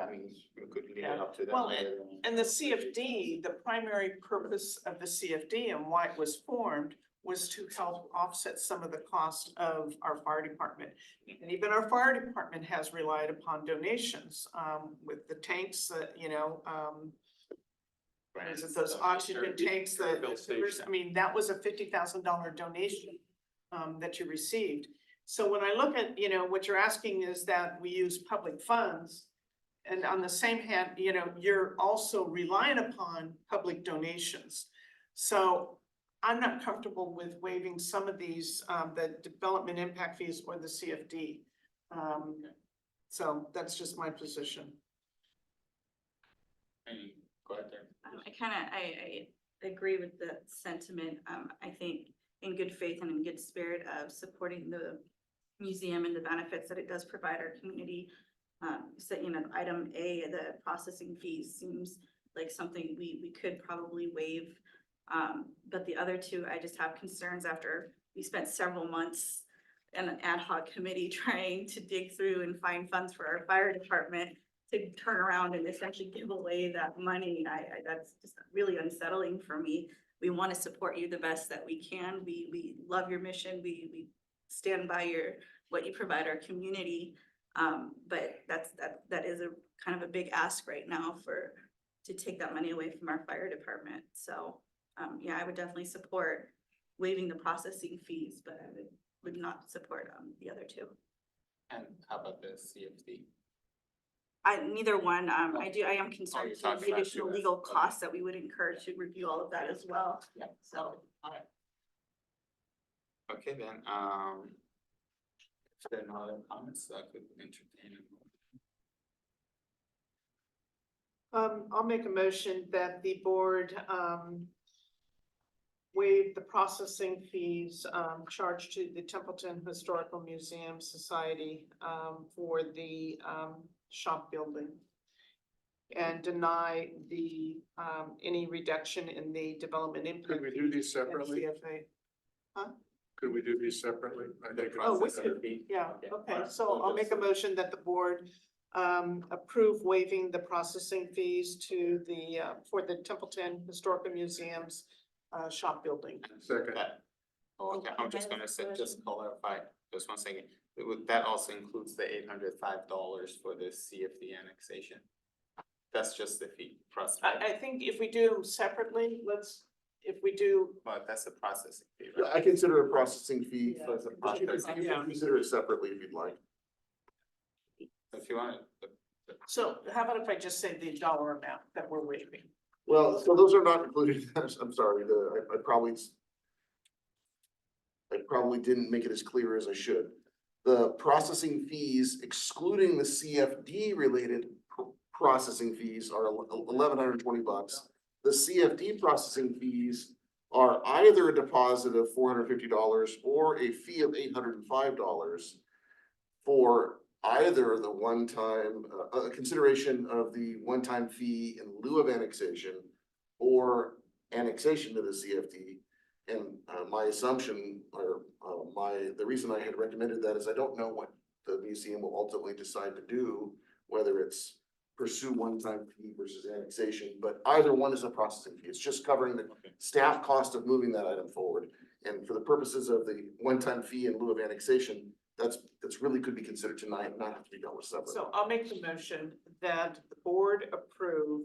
mean, we could leave it Yeah. up to them. Well, whether they- And the CFD, the primary purpose of the CFD and why it was formed was to help offset some of the cost of our fire department. And even our fire department has relied upon donations, with the tanks that, you know, is it those oxygen tanks that, Fairfield Station. I mean, that was a $50,000 donation, that you received. So when I look at, you know, what you're asking is that we use public funds. And on the same hand, you know, you're also relying upon public donations. So I'm not comfortable with waiving some of these, the development impact fees or the CFD. So that's just my position. Go ahead there. I agree with the sentiment. I think in good faith and in good spirit of supporting the museum and the benefits that it does provide our community. So, you know, item A, the processing fees seems like something we could probably waive. But the other two, I just have concerns after we spent several months in an ad hoc committee trying to dig through and find funds for our fire department to turn around and essentially give away that money. That's just really unsettling for me. We want to support you the best that we can. We love your mission. We stand by what you provide our community. But that is a kind of a big ask right now to take that money away from our fire department. So, yeah, I would definitely support waiving the processing fees, but I would not support, the other two. And how about the CFD? Neither one, I am concerned you with talked the about additional US. legal Okay. costs that we would incur to review all of that as well. Yeah. So, Okay, then, if there are no other comments, I could entertain it. I'll make a motion that the board, waive the processing fees, charged to the Templeton Historical Museum Society, for the, shop building. And deny the, any reduction in the development impact. Could we do these fees and separately? CFA. Could we do these separately? I think it's- Oh, we Processing could, fee. yeah, Okay, okay, alright, so we'll I'll make a just- motion that the board approve waiving the processing fees to the, for the Templeton Historical Museum's shop building. Second. Oh, okay, I'm just gonna say, just clarify, just one second, that also includes the $805 for the CFD annexation. That's just the fee, process, I think if we do them separately, if we do, but that's a processing fee, Yeah, right? I consider a processing fee. Yeah. So it's a You processing, can consider it separately if you'd like. if you want it, so how about if I just say the dollar amount that we're waiving? Well, so those are not included, I'm sorry, I probably didn't make it as clear as I should. The processing fees excluding the CFD related processing fees are $1,120. The CFD processing fees are either a deposit of $450 or a fee of $805 for either the one-time, consideration of the one-time fee in lieu of annexation or annexation to the CFD. And my assumption or the reason I had recommended that is I don't know what the museum will ultimately decide to do, whether it's pursue one-time fee versus annexation, but either one is a processing fee. It's just covering the staff cost of moving that item forward. And for the purposes of the one-time fee in lieu of annexation, that's really could be considered tonight, not have to be dealt with separately. So I'll make the motion that the board approve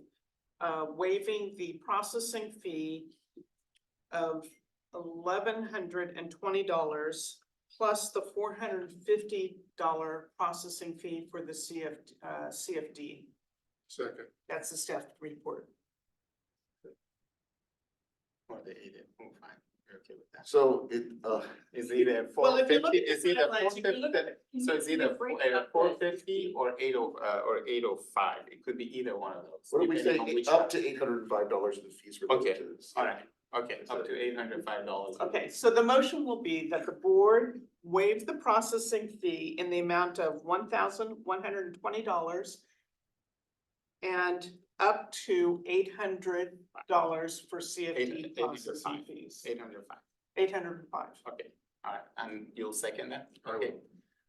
waiving the processing fee of $1,120 plus the $450 processing fee for the CFD. Second. That's the staff report. Or the 80, oh, fine, you're okay with that. So Is either Well, if you 450, look at the is either guidelines, if you look at 450, so it's either break up the- 450 or 805, it could be either one of those. what do we say, depending on which up one. to $805 in the fees Okay, related to this? all right, okay, up to $805. Okay, so the motion will be that the board waive the processing fee in the amount of $1,120 and up to $800 for CFD processing fees. 805, 805. okay, all right, and you'll second that? I will. Okay,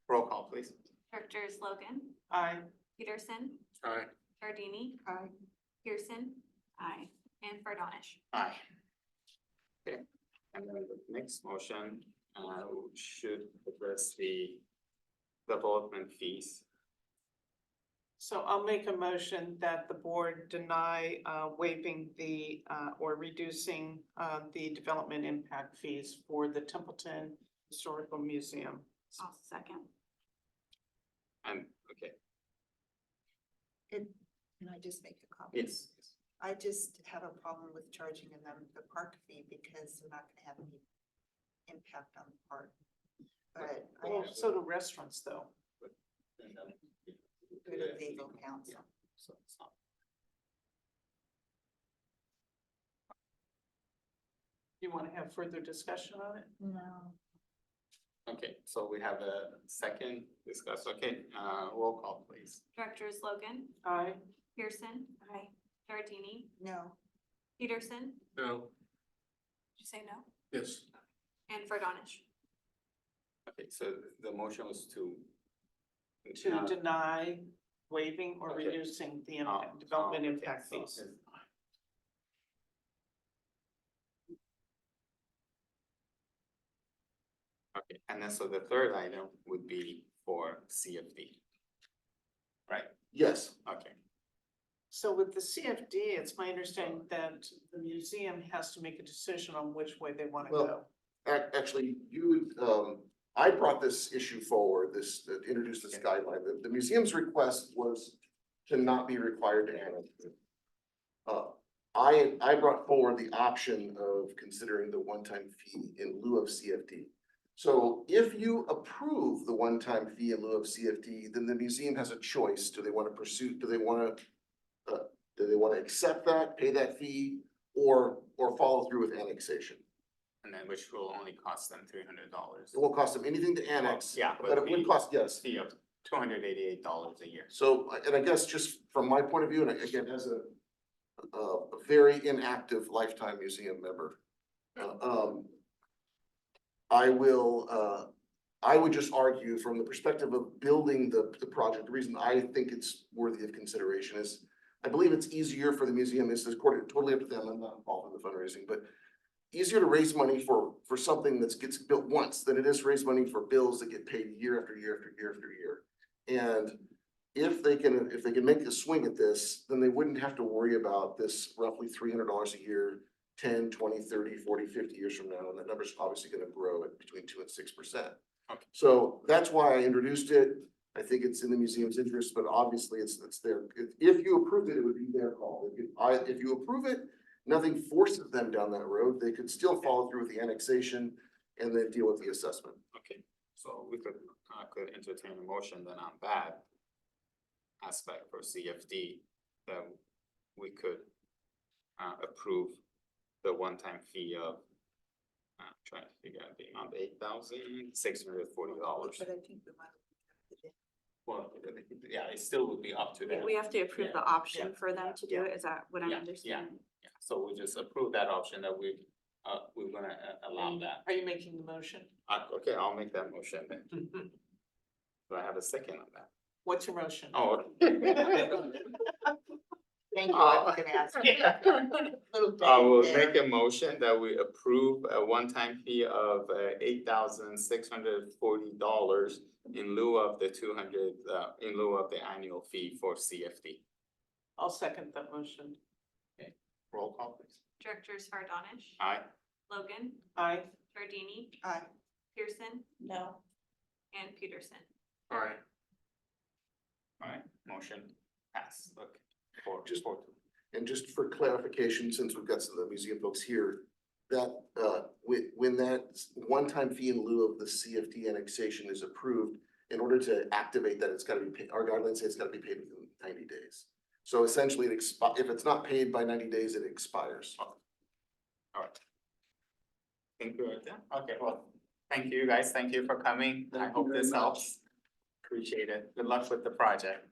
roll call, please. Directors Logan, Aye. Peterson, Aye. Giardini. Aye. Pearson. Aye. And Fardonish. Aye. Okay, and then the next motion, should address the development fees. So I'll make a motion that the board deny waiving the or reducing the development impact fees for the Templeton Historical Museum. I'll second. And, okay, Can I just make a comment? yes, I just have a problem with charging them the park fee because they're not gonna have any impact on the park. But I Well, have so do restaurants though. and, to go to legal counsel. yeah, so it's not. You want to have further discussion on it? No. Okay, so we have a second discuss, okay, roll call, please. Directors Logan, Aye. Pearson. Aye. Giardini. No. Peterson. No. Did you say no? Yes. And Fardonish. Okay, so the motion was to. To deny waiving or Okay. reducing the development impact fees. Okay, and then so the third item would be for CFD. Right, Yes, okay, So with the CFD, it's my understanding that the museum has to make a decision on which way they want to Well, go. actually, I brought this issue forward, introduced this guideline. The museum's request was to not be required to annex. I brought forward the option of considering the one-time fee in lieu of CFD. So if you approve the one-time fee in lieu of CFD, then the museum has a choice. Do they want to pursue, do they want to accept that, pay that fee, or follow through with annexation? and then which will only cost them $300. It won't cost them anything to annex. Yeah, But it would cost, yes. Fee of $288 a year. So, and I guess just from my point of view, and again, as a very inactive lifetime museum member, I would just argue from the perspective of building the project, the reason I think it's worthy of consideration is I believe it's easier for the museum, this is totally up to them, I'm not involved in the fundraising, but easier to raise money for something that gets built once than it is to raise money for bills that get paid year after year after year after year. And if they can make a swing at this, then they wouldn't have to worry about this roughly $300 a year, 10, 20, 30, 40, 50 years from now, and that number's obviously gonna grow at between 2 and 6%. Okay. So that's why I introduced it. I think it's in the museum's interest, but obviously it's their, if you approved it, it would be their call. If you approve it, nothing forces them down that road. They could still follow through with the annexation and then deal with the assessment. Okay, so we could entertain a motion then on that aspect for CFD, that we could approve the one-time fee of trying to figure out the amount, $8,640. But I think we might have to well, yeah, it still would be up to them. We have to approve Yeah, the option yeah, for them to do yeah, it, is that what I'm yeah, understanding? Yeah, so we just approve that option that we're gonna allow that. Are you making the motion? Okay, I'll make that motion then. Do I have a second on that? What's your motion? Oh. Thank you, I was gonna ask. I will make a motion that we approve a one-time fee of $8,640 in lieu of the 200, in lieu of the annual fee for CFD. I'll second that motion. Roll call, please. Directors Hardonish, Aye. Logan, Aye. Giardini, Aye. Pearson, No. and Peterson. Alright. Alright, motion pass, look, Just- four. And just for clarification, since we've got some of the museum folks here, that, when that one-time fee in lieu of the CFD annexation is approved, in order to activate that, it's gotta be paid, our guidelines say it's gotta be paid within 90 days. So essentially, if it's not paid by 90 days, it expires. Alright. Think we're done? Okay, well, thank you guys, thank you for coming, I Thank you hope very this much. helps. Appreciate it, good luck with the project.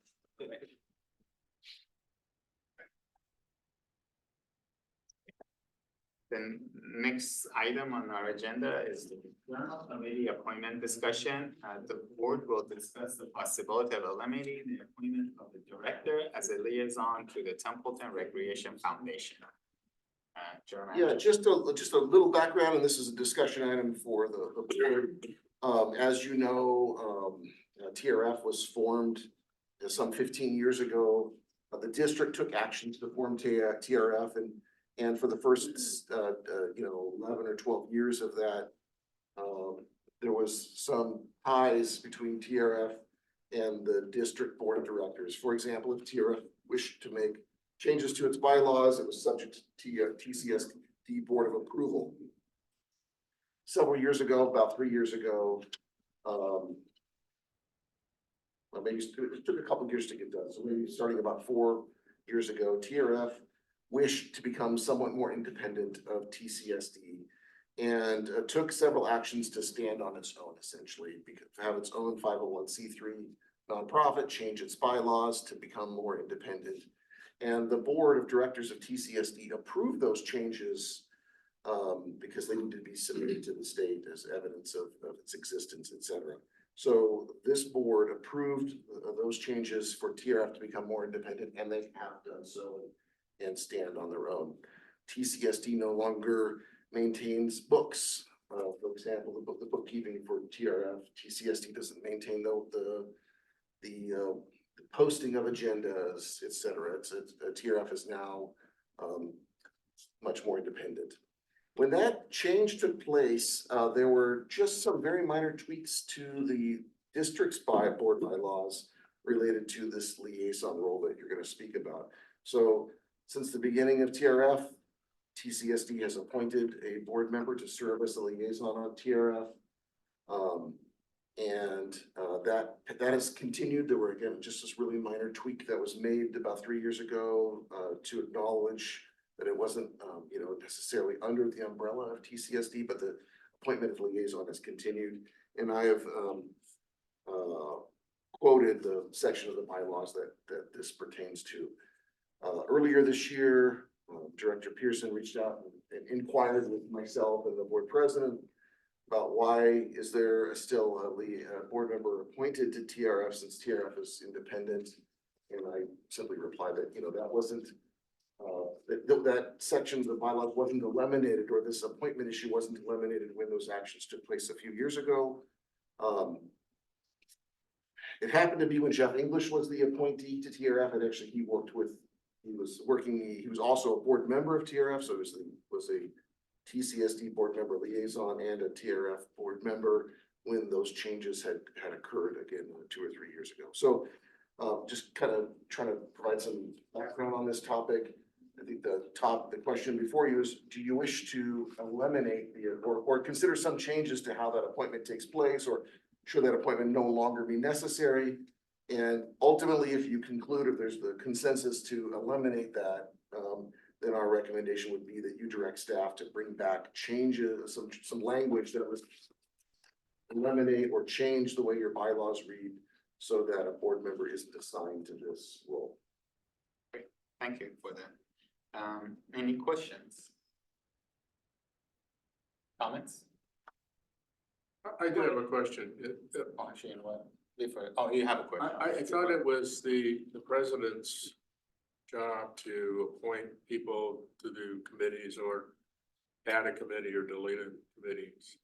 Then next item on our agenda is the General Committee appointment discussion. The board will discuss the possibility of eliminating the appointment of the director as a liaison to the Templeton Recreation Foundation. Jeremiah? Yeah, just a little background, and this is a discussion item for the board. As you know, TRF was formed some 15 years ago. The district took action to form TRF, and for the first, 11 or 12 years of that, there was some ties between TRF and the district board of directors. For example, if TRF wished to make changes to its bylaws, it was subject to TCSD Board of Approval. Several years ago, about 3 years ago, well, maybe it took a couple of years to get done, so maybe starting about 4 years ago, TRF wished to become somewhat more independent of TCSD and took several actions to stand on its own, essentially, to have its own 501c3 nonprofit, change its bylaws to become more independent. And the board of directors of TCSD approved those changes because they needed to be submitted to the state as evidence of its existence, et cetera. So this board approved those changes for TRF to become more independent, and they have done so and stand on their own. TCSD no longer maintains books. For example, the bookkeeping for TRF, TCSD doesn't maintain the posting of agendas, et cetera. TRF is now much more independent. When that change took place, there were just some very minor tweaks to the district's board bylaws related to this liaison role that you're going to speak about. So since the beginning of TRF, TCSD has appointed a board member to serve as a liaison on TRF. That has continued. There were, again, just this really minor tweak that was made about 3 years ago to acknowledge that it wasn't, necessarily under the umbrella of TCSD, but the appointment of liaison has continued. And I have quoted the section of the bylaws that this pertains to. Earlier this year, Director Pearson reached out and inquired with myself and the board president about why is there still a board member appointed to TRF since TRF is independent. And I simply replied that, that wasn't, that section of the bylaws wasn't eliminated, or this appointment issue wasn't eliminated when those actions took place a few years ago. It happened to be when Jeff English was the appointee to TRF, and actually he was also a board member of TRF, so he was a TCSD board member liaison and a TRF board member when those changes had occurred again 2 or 3 years ago. So just kind of trying to provide some background on this topic. I think the question before you is, do you wish to eliminate or consider some changes to how that appointment takes place, or should that appointment no longer be necessary? And ultimately, if you conclude, if there's the consensus to eliminate that, then our recommendation would be that you direct staff to bring back changes, some language that was eliminate or change the way your bylaws read so that a board member isn't assigned to this role. Thank you for that. Any questions? Comments? I do have a question. Oh, actually, you know what? Oh, you have a question. I thought it was the president's job to appoint people to do committees or add a committee or delete a committees.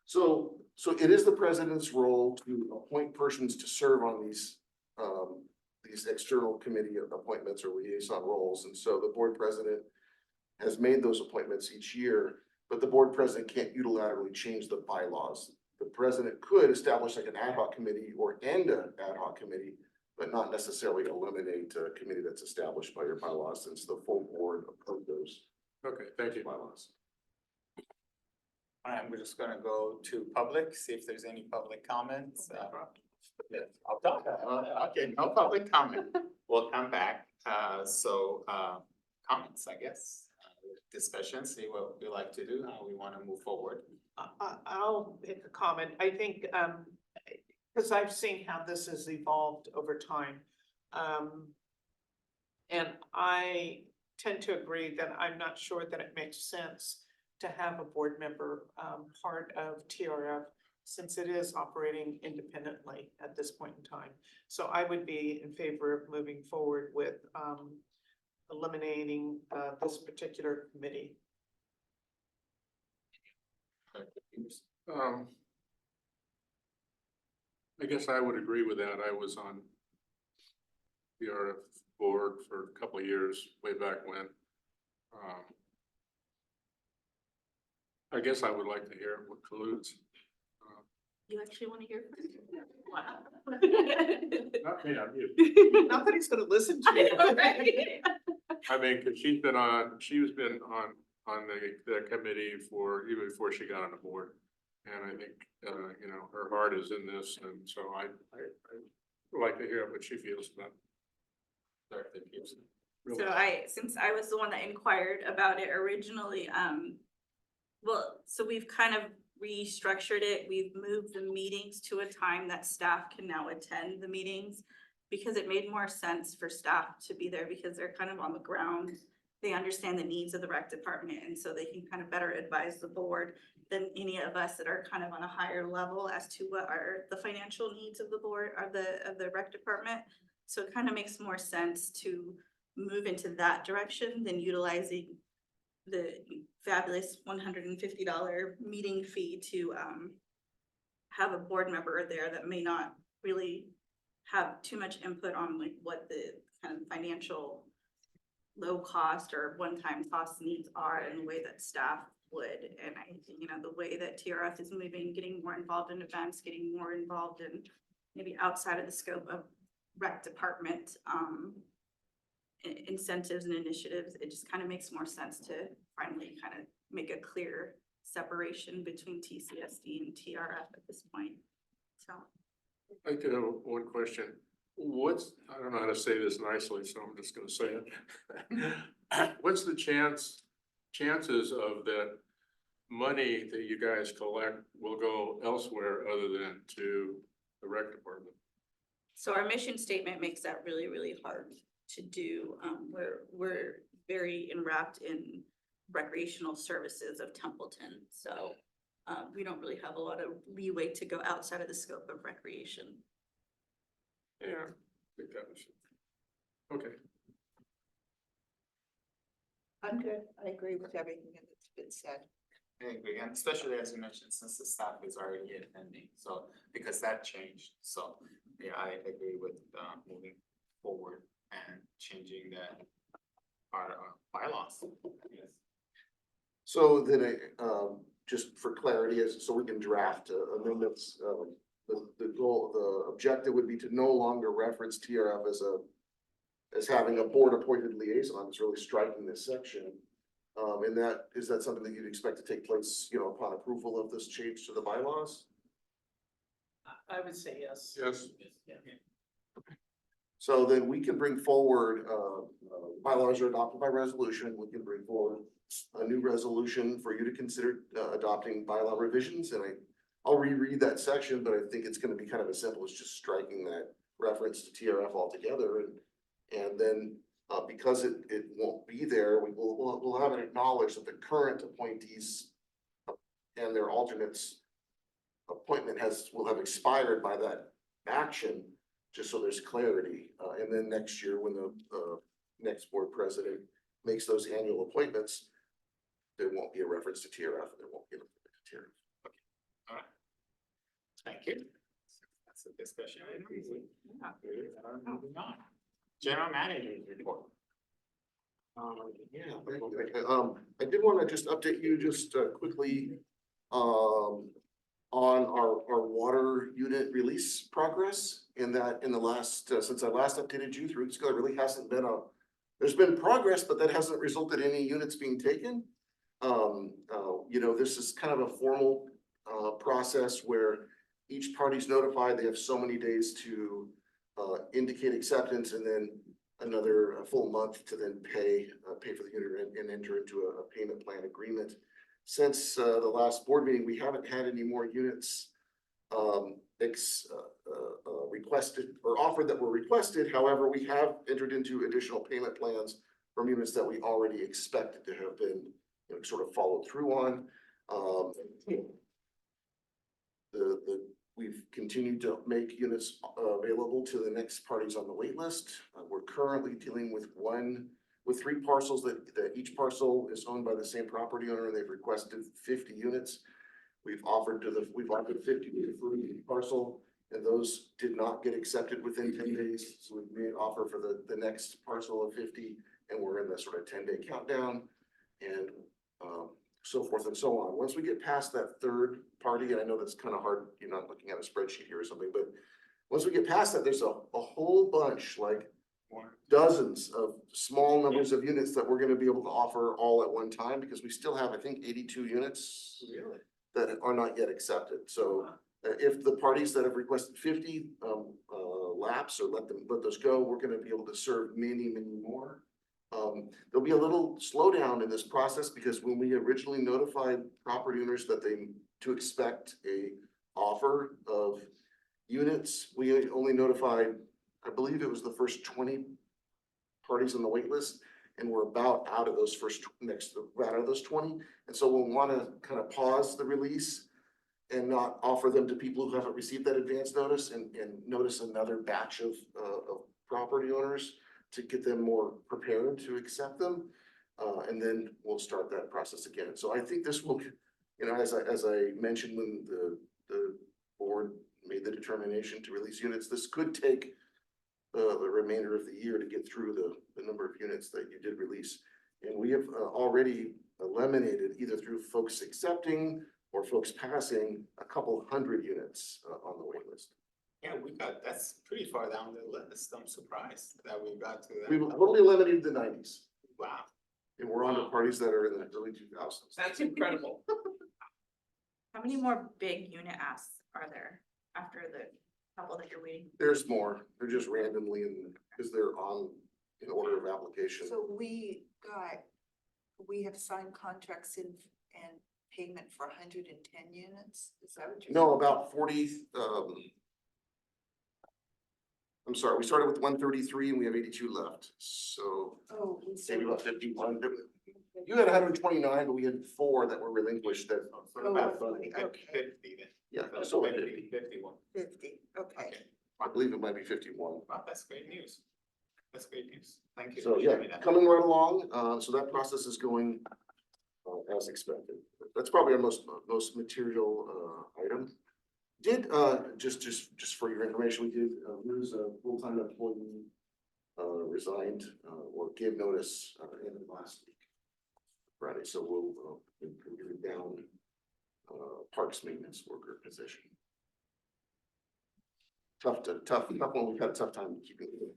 So it is the president's role to appoint persons to serve on these external committee appointments or liaison roles. And so the board president has made those appointments each year, but the board president can't unilaterally change the bylaws. The president could establish like an ad hoc committee or end an ad hoc committee, but not necessarily eliminate a committee that's established by your bylaws, since the full board approved those Okay, thank you. bylaws. All right, we're just gonna go to public, see if there's any public comments. Yes, I'll talk. Okay, no public comment. We'll come back. Comments, I guess. Discussion, see what we like to do, how we wanna move forward. I'll make a comment. I think, because I've seen how this has evolved over time. And I tend to agree that I'm not sure that it makes sense to have a board member, part of TRF, since it is operating independently at this point in time. So I would be in favor of moving forward with, eliminating, this particular committee. I guess I would agree with that. I was on the RF board for a couple of years, way back when. I guess I would like to hear what colludes. You actually wanna hear from me? Wow. Not me, I'm you. Not that he's gonna listen to I you. know, right? I mean, cause she's been on the committee even before she got on the board. And I think, you know, her heart is in this, and so I like to hear what she feels about it. So since I was the one that inquired about it originally, well, so we've kind of restructured it. We've moved the meetings to a time that staff can now attend the meetings, because it made more sense for staff to be there, because they're kind of on the ground. They understand the needs of the rec department, and so they can kind of better advise the board than any of us that are kind of on a higher level as to what are the financial needs of the board, of the rec department. So it kind of makes more sense to move into that direction than utilizing the fabulous $150 meeting fee to have a board member there that may not really have too much input on like what the kind of financial low cost or one-time cost needs are in the way that staff would. And I think, you know, the way that TRF is moving, getting more involved in events, getting more involved in maybe outside of the scope of rec department incentives and initiatives, it just kind of makes more sense to finally kind of make a clear separation between TCSD and TRF at this point. So. I could have one question. I don't know how to say this nicely, so I'm just gonna say it. What's the chances of that money that you guys collect will go elsewhere other than to the rec department? So our mission statement makes that really, really hard to do. We're very enwrapped in recreational services of Templeton, so we don't really have a lot of leeway to go outside of the scope of recreation. Yeah, I think that was, okay. I'm good. I agree with everything that's been said. I agree, and especially as you mentioned, since the staff is already attending, so because that changed, so yeah, I agree with moving forward and changing our bylaws. Yes. So then, just for clarity, so we can draft amendments, the goal, the objective would be to no longer reference TRF as having a board appointed liaison. It's really striking this section. And is that something that you'd expect to take place, you know, upon approval of this change to the bylaws? I would say yes. Yes. Yeah. So then we can bring forward, bylaws are adopted by resolution. We can bring forward a new resolution for you to consider adopting bylaw revisions. And I'll reread that section, but I think it's gonna be kind of as simple as just striking that reference to TRF altogether and then because it won't be there, we'll have it acknowledged that the current appointees and their alternates appointment will have expired by that action, just so there's clarity. And then next year, when the next board president makes those annual appointments, there won't be a reference to TRF, there won't be a reference to TRF. All right. Thank you. That's a discussion. item. We are moving on. General manager's report. Yeah, thank you. I did want to just update you just quickly on our water unit release progress in that in the last, since I last updated you 3 weeks ago, it really hasn't been there's been progress, but that hasn't resulted in any units being taken. You know, this is kind of a formal process where each party's notified, they have so many days to indicate acceptance and then another full month to then pay for the unit and enter into a payment plan agreement. Since the last board meeting, we haven't had any more units requested or offered that were requested. However, we have entered into additional payment plans from units that we already expected to have been, you know, sort of followed through on. We've continued to make units available to the next parties on the wait list. We're currently dealing with 3 parcels that each parcel is owned by the same property owner, and they've requested 50 units. We've offered 50 for each parcel, and those did not get accepted within 10 days. So we've made an offer for the next parcel of 50, and we're in the sort of 10-day countdown and so forth and so on. Once we get past that third party, and I know that's kind of hard, you're not looking at a spreadsheet here or something, but once we get past that, there's a whole bunch, like dozens of small numbers of units that we're gonna be able to offer all at one time, because we still have, I think, 82 units that are not yet accepted. So if the parties that have requested 50 lapse or let those go, we're gonna be able to serve many more. There'll be a little slowdown in this process because when we originally notified property owners that to expect a offer of units, we only notified, I believe it was the first 20 parties on the wait list, and we're about out of those out of those 20. And so we'll want to kind of pause the release and not offer them to people who haven't received that advance notice and notice another batch of property owners to get them more prepared to accept them. And then we'll start that process again. So I think this will, you know, as I mentioned, when the board made the determination to release units, this could take the remainder of the year to get through the number of units that you did release. And we have already eliminated, either through folks accepting or folks passing, a couple hundred units on the wait list. Yeah, that's pretty far down the list. I'm surprised that we got to that. We've totally eliminated the 90s. Wow. And we're on to parties that are in the early 2000s. That's incredible. How many more big unit asks are there after the couple that you're waiting? There's more. They're just randomly because they're in order of application. So we have signed contracts and payment for 110 units, is that what you're? No, about 40, I'm sorry, we started with 133 and we have 82 left, so Oh, we maybe said. about 51. You had 129, but we had 4 that were relinquished that. Oh, About okay. 50 then. Yeah, So so 51. 50, okay. Okay. I believe it might be 51. Wow, that's great news. That's great news. Thank you. So for yeah, sharing that. coming right along, so that process is going as expected. That's probably our most material item. Did just for your information, we did lose a full-time employee resigned or gave notice in the last week. Friday, so we'll be down parks maintenance worker position. Tough one. We've had a tough time keeping it.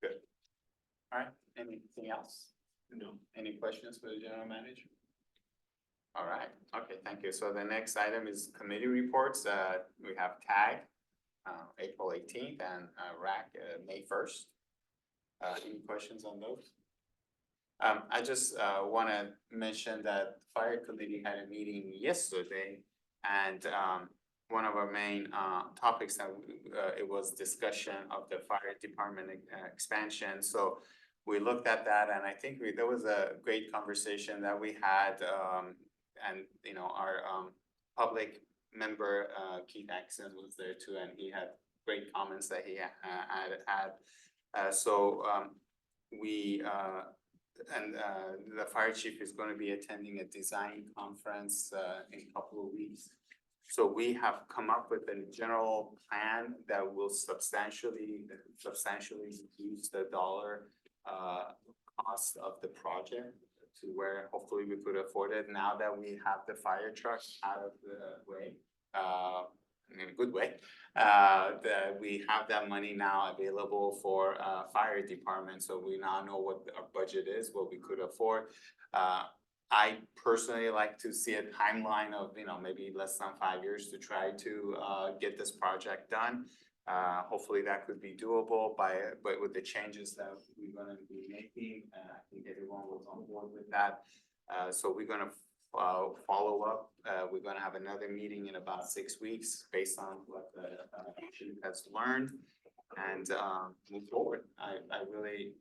Good. All right, anything else? No. Any questions for the general manager? All right, okay, thank you. So the next item is committee reports. We have TAG, April 18th and RAC, May 1st. Any questions on those? I just wanna mention that fire committee had a meeting yesterday. And one of our main topics that it was discussion of the fire department expansion. So we looked at that and I think there was a great conversation that we had. And you know, our public member Keith Axon was there too, and he had great comments that he had. So we and the fire chief is gonna be attending a design conference in a couple of weeks. So we have come up with a general plan that will substantially reduce the dollar cost of the project to where hopefully we could afford it now that we have the fire truck out of the way. In a good way, that we have that money now available for fire department, so we now know what our budget is, what we could afford. I personally like to see a timeline of, you know, maybe less than 5 years to try to get this project done. Hopefully that could be doable but with the changes that we're gonna be making, I think everyone was on board with that. So we're gonna follow up. We're gonna have another meeting in about 6 weeks based on what the chief has learned and move forward. I really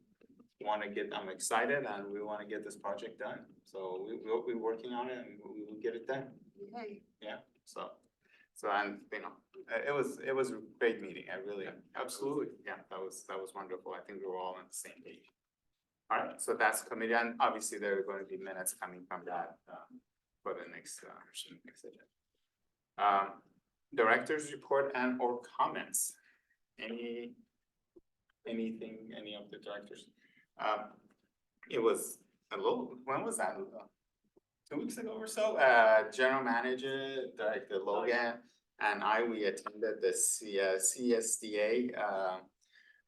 I'm excited and we wanna get this project done. So we'll be working on it and we will get it done. Yay. Yeah, so and you know, it was a great meeting. I really. Absolutely. Yeah, that was wonderful. I think we were all on the same page. All right, so that's committee, and obviously there are going to be minutes coming from that for the next agenda. Director's report and or comments. Any of the directors? It was a little, when was that? 2 weeks ago or so, general manager, Director Logan and we attended the CSDA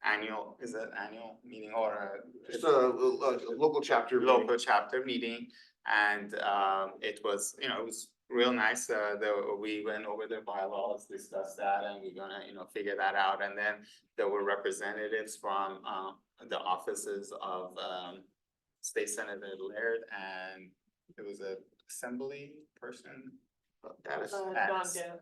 annual meeting or It's a local chapter. local chapter meeting. And it was, you know, it was real nice. We went over the bylaws, discussed that, and we're gonna, you know, figure that out. And then there were representatives from the offices of State Senator Laird, and there was a assembly person. Addis.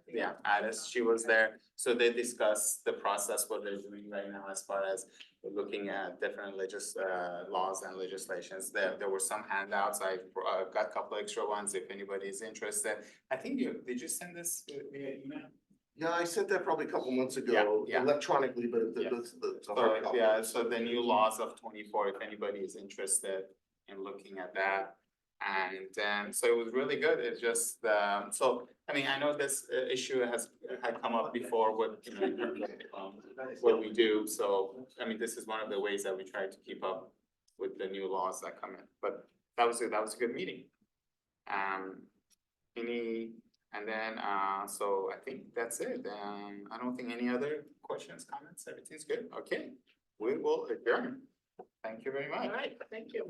Yeah, Addis, she was there. So they discussed the process, what they're doing right now as far as looking at different laws and legislations. There were some handouts. I got a couple extra ones if anybody's interested. I think did you send this via email? Yeah, I sent that probably a couple months ago Yeah. electronically, but Yeah. the hard copy. Yeah, so the new laws of 24, if anybody is interested in looking at that. And so it was really good. It's just, so, I mean, I know this issue had come up before with, you know, in terms of, what we do. So, I mean, this is one of the ways that we try to keep up with the new laws that come in. But that was a good meeting. And then, so I think that's it. I don't think any other questions, comments, everything's good. Okay, we will adjourn. Thank you very much. All right, thank you.